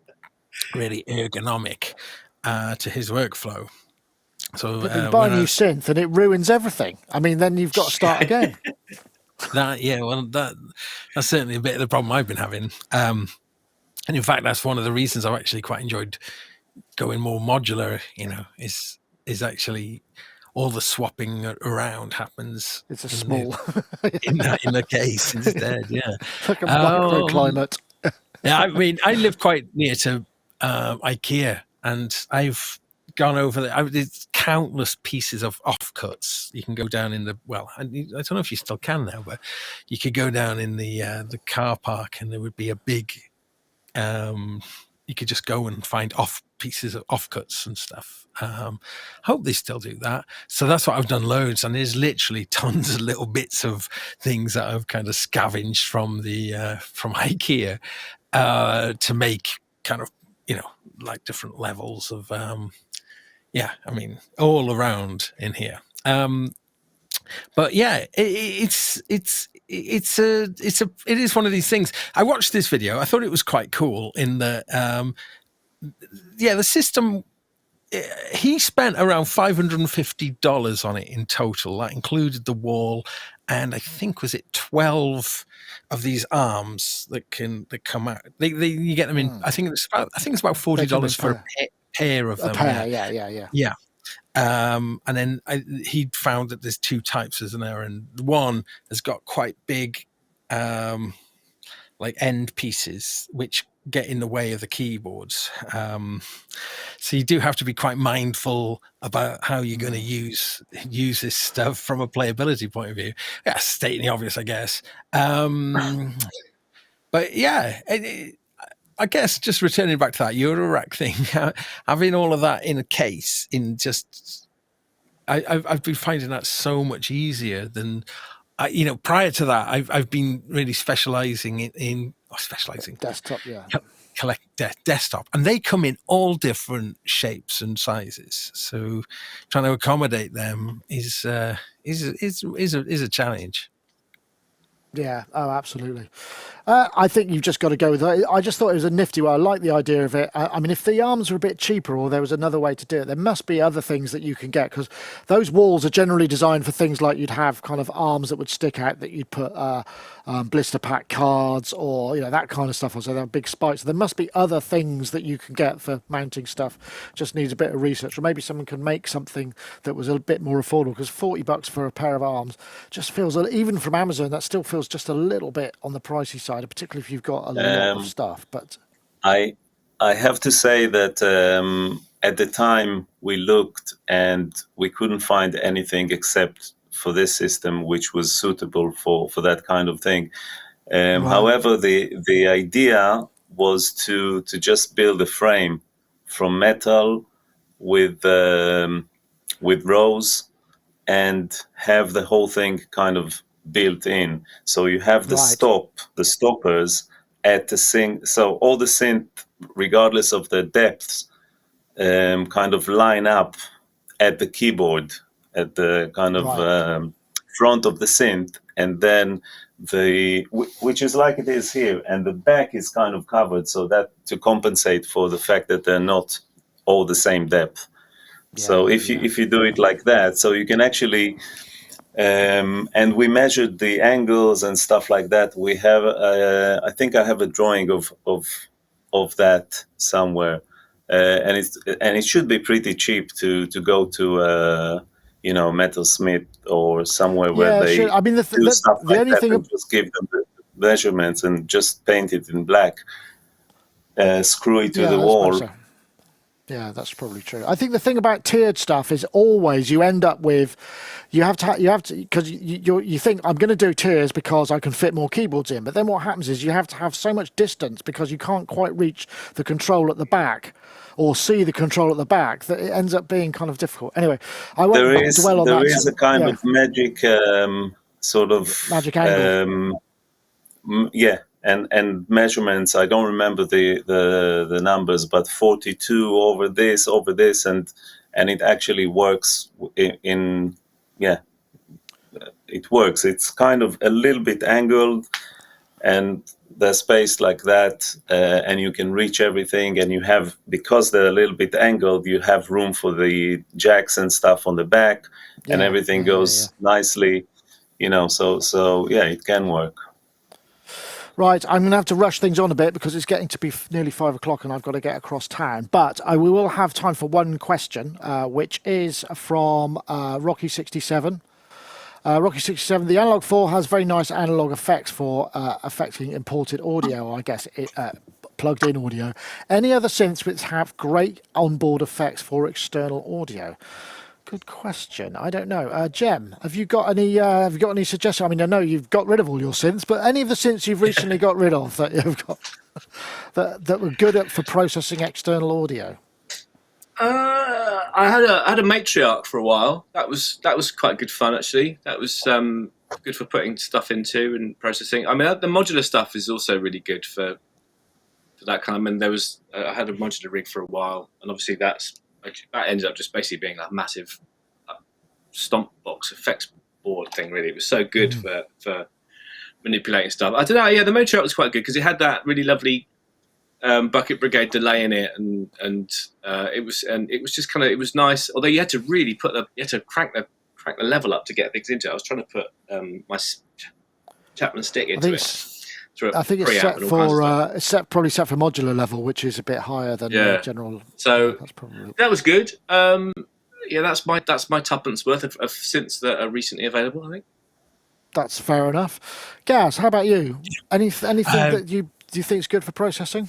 Speaker 4: really ergonomic to his workflow. So
Speaker 2: but you buy a new synth and it ruins everything. I mean, then you've got to start again.
Speaker 4: That's certainly a bit of the problem I've been having. And in fact, that's one of the reasons I've actually quite enjoyed going more modular. You know, is actually all the swapping around happens.
Speaker 2: It's a small
Speaker 4: in the case instead. Yeah,
Speaker 2: like a microclimate.
Speaker 4: Yeah, I mean, I live quite near to IKEA, and I've gone over there. There's countless pieces of offcuts. You can go down in the I don't know if you still can now, but you could go down in the car park, and there would be a big. You could just go and find pieces of offcuts and stuff. Hope they still do that. So that's what I've done loads, and there's literally tons of little bits of things that I've kind of scavenged from from IKEA to make kind of, you know, like different levels of I mean, all around in here. But yeah, it is one of these things. I watched this video. I thought it was quite cool in the the system. He spent around $550 on it in total. That included the wall, and I think was it 12 of these arms that come out. You get them in. I think it's about $40 for a pair of them.
Speaker 2: A pair, yeah.
Speaker 4: And then he found that there's two types, isn't there? And one has got quite big, like end pieces, which get in the way of the keyboards. So you do have to be quite mindful about how you're going to use this stuff from a playability point of view. Yeah, stating the obvious, I guess. But yeah, I guess just returning back to that Eurorack thing, having all of that in a case, I've been finding that so much easier than, prior to that, I've been really specializing in
Speaker 2: desktop, yeah.
Speaker 4: Collect desktop, and they come in all different shapes and sizes. So trying to accommodate them is a challenge.
Speaker 2: Yeah, oh, absolutely. I think you've just got to go with it. I just thought it was a nifty one. I like the idea of it. I mean, if the arms were a bit cheaper or there was another way to do it, there must be other things that you can get, because those walls are generally designed for things like you'd have kind of arms that would stick out that you'd put blister pack cards or, that kind of stuff on. So they're big spikes. There must be other things that you can get for mounting stuff. Just needs a bit of research, or maybe someone can make something that was a bit more affordable, because $40 for a pair of arms just feels, even from Amazon, that still feels just a little bit on the pricey side, particularly if you've got a lot of stuff. But
Speaker 3: I have to say that at the time we looked and we couldn't find anything except for this system which was suitable for that kind of thing. Right. However, the idea was to just build a frame from metal with rows and have the whole thing kind of built in. So you have the stoppers at the synth. So all the synth, regardless of the depths, kind of line up at the keyboard, at the kind of front of the synth, and then which is like it is here, and the back is kind of covered, so that to compensate for the fact that they're not all the same depth. Yeah, so if you do it like that, so you can actually. And we measured the angles and stuff like that. We have, I think I have a drawing of that somewhere, and it should be pretty cheap to go to Metalsmith or somewhere where they
Speaker 2: sure. I mean,
Speaker 3: do stuff like that and just give them the measurements and just paint it in black, screw it to the wall.
Speaker 2: Yeah, that's probably true. I think the thing about tiered stuff is always you end up with, you have to, because you think I'm going to do tiers because I can fit more keyboards in, but then what happens is you have to have so much distance because you can't quite reach the control at the back or see the control at the back that it ends up being kind of difficult. Anyway, I won't dwell on that.
Speaker 3: There is a kind of magic sort of
Speaker 2: magic angle.
Speaker 3: And measurements, I don't remember the numbers, but 42 over this, and it actually works it works. It's kind of a little bit angled, and they're spaced like that, and you can reach everything, and you have, because they're a little bit angled, you have room for the jacks and stuff on the back, and everything goes nicely, so it can work.
Speaker 2: Right, I'm going to have to rush things on a bit because it's getting to be nearly 5 o'clock and I've got to get across town. But we will have time for one question, which is from Rocky67. Rocky67, the Analog 4 has very nice analog effects for affecting imported audio, I guess, plugged in audio. Any other synths which have great onboard effects for external audio? Good question. I don't know. Jem, have you got any suggestions? I mean, I know you've got rid of all your synths, but any of the synths you've recently got rid of that you've got that were good for processing external audio?
Speaker 1: I had a Matriarch for a while. That was quite good fun actually. That was good for putting stuff into and processing. I mean, the modular stuff is also really good for that kind of. I mean, I had a modular rig for a while, and obviously that ended up just basically being a massive stomp box effects board thing. Really, it was so good for manipulating stuff. I don't know. Yeah, the Matriarch was quite good because it had that really lovely Bucket Brigade delay in it, and it was just kind of, it was nice. Although you had to really crank the level up to get things into it. I was trying to put my Chapman stick into it.
Speaker 2: I think it's set for probably set for modular level, which is a bit higher than general.
Speaker 1: So that was good. That's my tuppence worth of synths that are recently available, I think.
Speaker 2: That's fair enough. Gaz, how about you? Anything that you think is good for processing?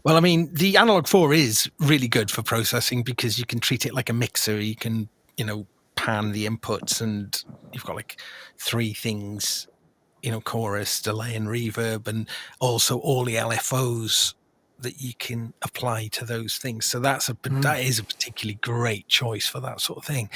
Speaker 4: Well, I mean, the Analog 4 is really good for processing because you can treat it like a mixer. You can, pan the inputs, and you've got like 3 things chorus, delay and reverb, and also all the LFOs that you can apply to those things. So that is a particularly great choice for that sort of thing.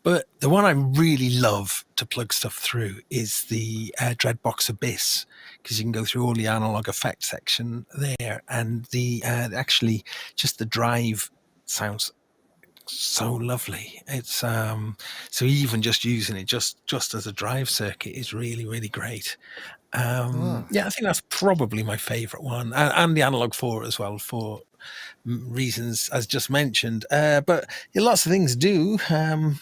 Speaker 4: But the one I really love to plug stuff through is the Dreadbox Abyss, because you can go through all the analog effects section there, and the actually just the drive sounds so lovely. It's so even just using it just as a drive circuit is really, really great. Yeah, I think that's probably my favorite one, and the Analog 4 as well, for reasons as just mentioned. But lots of things do. Haven't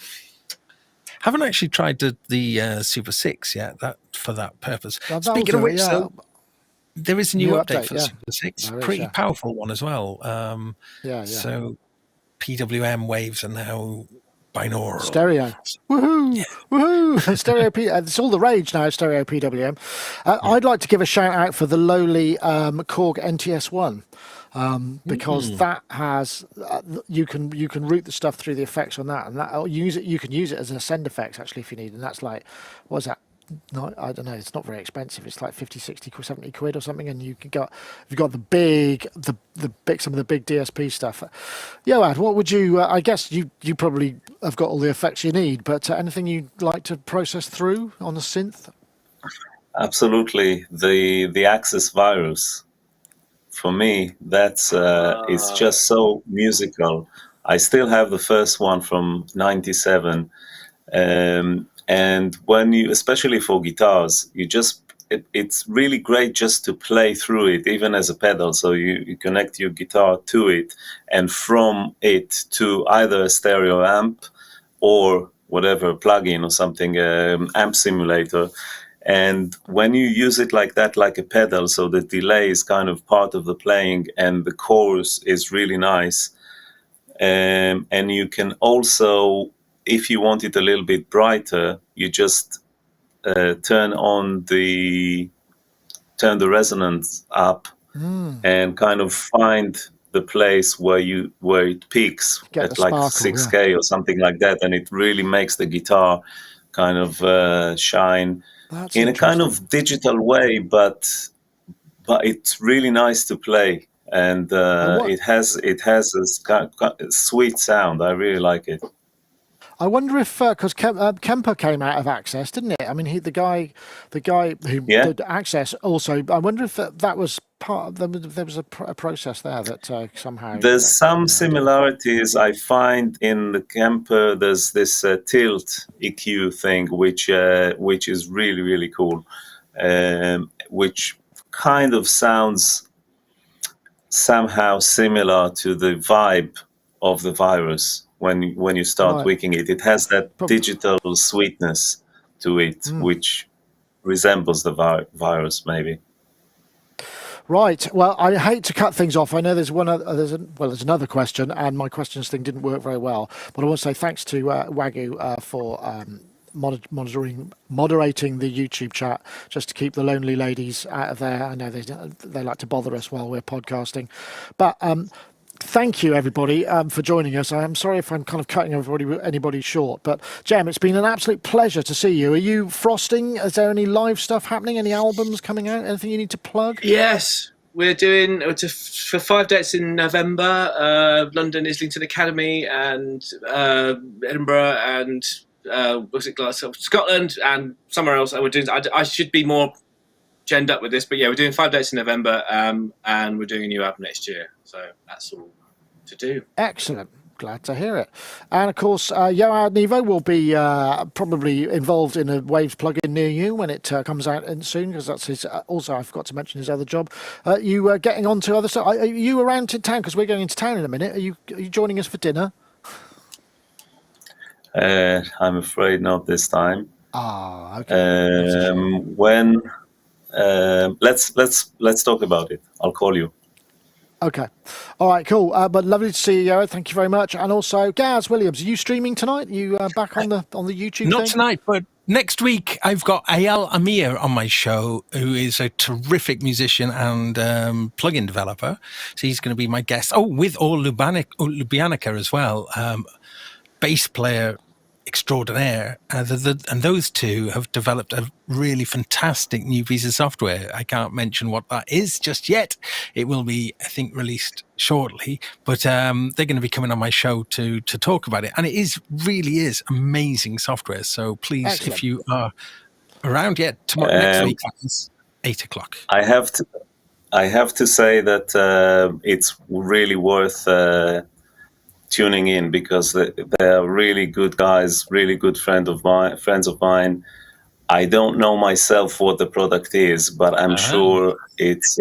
Speaker 4: actually tried the Super 6 yet, that for that purpose. Speaking of which, though, there is a new update for the Super 6, pretty powerful one as well. So PWM waves are now binaural.
Speaker 2: Stereo. Woohoo! Yeah. Woohoo! Stereo it's all the rage now, stereo PWM. I'd like to give a shout out for the lowly Korg NTS1. Because that has you can route the stuff through the effects on that, and that you can use it as a send effects actually if you need, and that's like, what's that? No, I don't know. It's not very expensive. It's like 50, 60, 70 quid or something, and you've got the big some of the big DSP stuff. Yoad, what would you? I guess you probably have got all the effects you need, but anything you'd like to process through on the synth?
Speaker 3: Absolutely, the Access virus. For me, that's it's just so musical. I still have the first one from '97. And when you, especially for guitars, it's really great just to play through it, even as a pedal. So you connect your guitar to it, and from it to either a stereo amp or whatever plugin or something, amp simulator. And when you use it like that, like a pedal, so the delay is kind of part of the playing, and the chorus is really nice. And you can also, if you want it a little bit brighter, you just turn the resonance up and kind of find the place where it peaks at like sparkle, 6K or something like that, and it really makes the guitar kind of shine. That's in a kind of digital way, but it's really nice to play, and it has a sweet sound. I really like it.
Speaker 2: I wonder if because Kemper came out of Access, didn't it? I mean, the guy who did Access also. I wonder if that was part of there was a process there that somehow.
Speaker 3: There's some similarities I find in the Kemper. There's this tilt EQ thing, which is really, really cool, which kind of sounds somehow similar to the vibe of the virus. When you start tweaking it, it has that digital sweetness to it, which resembles the virus, maybe.
Speaker 2: Right. Well, I hate to cut things off. I know there's there's another question, and my questions thing didn't work very well. But I want to say thanks to Wagyu for moderating the YouTube chat, just to keep the lonely ladies out of there. I know they like to bother us while we're podcasting, but. Thank you, everybody, for joining us. I'm sorry if I'm kind of cutting anybody short, but Jem, it's been an absolute pleasure to see you. Are you frosting? Is there any live stuff happening? Any albums coming out? Anything you need to plug?
Speaker 1: Yes, we're doing for 5 dates in November. London, Islington Academy, and Edinburgh, and what's it, Glasgow, Scotland, and somewhere else. And we're doing. I should be more genned up with this, but yeah, we're doing 5 dates in November, and we're doing a new album next year. So that's all to do.
Speaker 2: Excellent. Glad to hear it. And of course, Yoad Nevo will be probably involved in a Waves plugin near you when it comes out soon, because that's his. Also, I forgot to mention his other job. You getting on to other stuff? Are you around to town? Because we're going into town in a minute. Are you joining us for dinner?
Speaker 3: I'm afraid not this time.
Speaker 2: Ah, okay.
Speaker 3: When let's talk about it. I'll call you.
Speaker 2: Okay. All right, cool. But lovely to see you, Yoad. Thank you very much. And also, Gaz Williams, are you streaming tonight? Are you back on the YouTube
Speaker 4: Not
Speaker 2: thing?
Speaker 4: tonight, but next week I've got Eyal Amir on my show, who is a terrific musician and plugin developer. So he's going to be my guest. Oh, with Or Lubyanica as well. Bass player extraordinaire. And those two have developed a really fantastic new piece of software. I can't mention what that is just yet. It will be, I think, released shortly, but they're going to be coming on my show to talk about it. And it really is amazing software. So please,
Speaker 2: Excellent.
Speaker 4: if you are around yet, tomorrow, next week, it's 8 o'clock.
Speaker 3: I have to say that it's really worth tuning in, because they're really good guys, really good friends of mine. I don't know myself what the product is, but I'm sure it's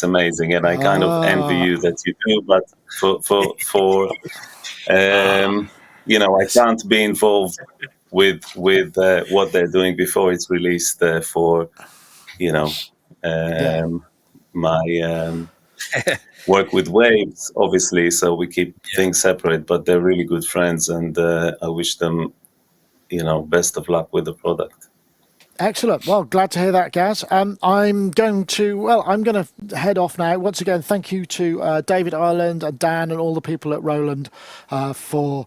Speaker 3: amazing, and I kind of envy you that you do. But for I can't be involved with what they're doing before it's released for my work with Waves, obviously, so we keep things separate, but they're really good friends, and I wish them best of luck with the product.
Speaker 2: Excellent. Well, glad to hear that, Gaz. I'm going to head off now. Once again, thank you to David Ireland and Dan and all the people at Roland for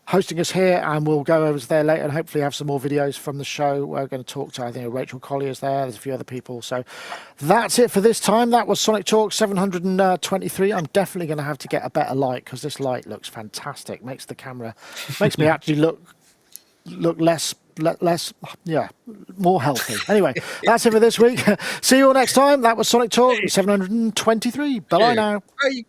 Speaker 2: hosting us here, and we'll go over there later and hopefully have some more videos from the show. We're going to talk to, I think, Rachel Collier's there. There's a few other people. So that's it for this time. That was Sonic Talk 723. I'm definitely going to have to get a better light, because this light looks fantastic. Makes me actually look less, more healthy. Anyway, that's it for this week. See you all next time. That was Sonic Talk 723. Bye now.
Speaker 4: Bye.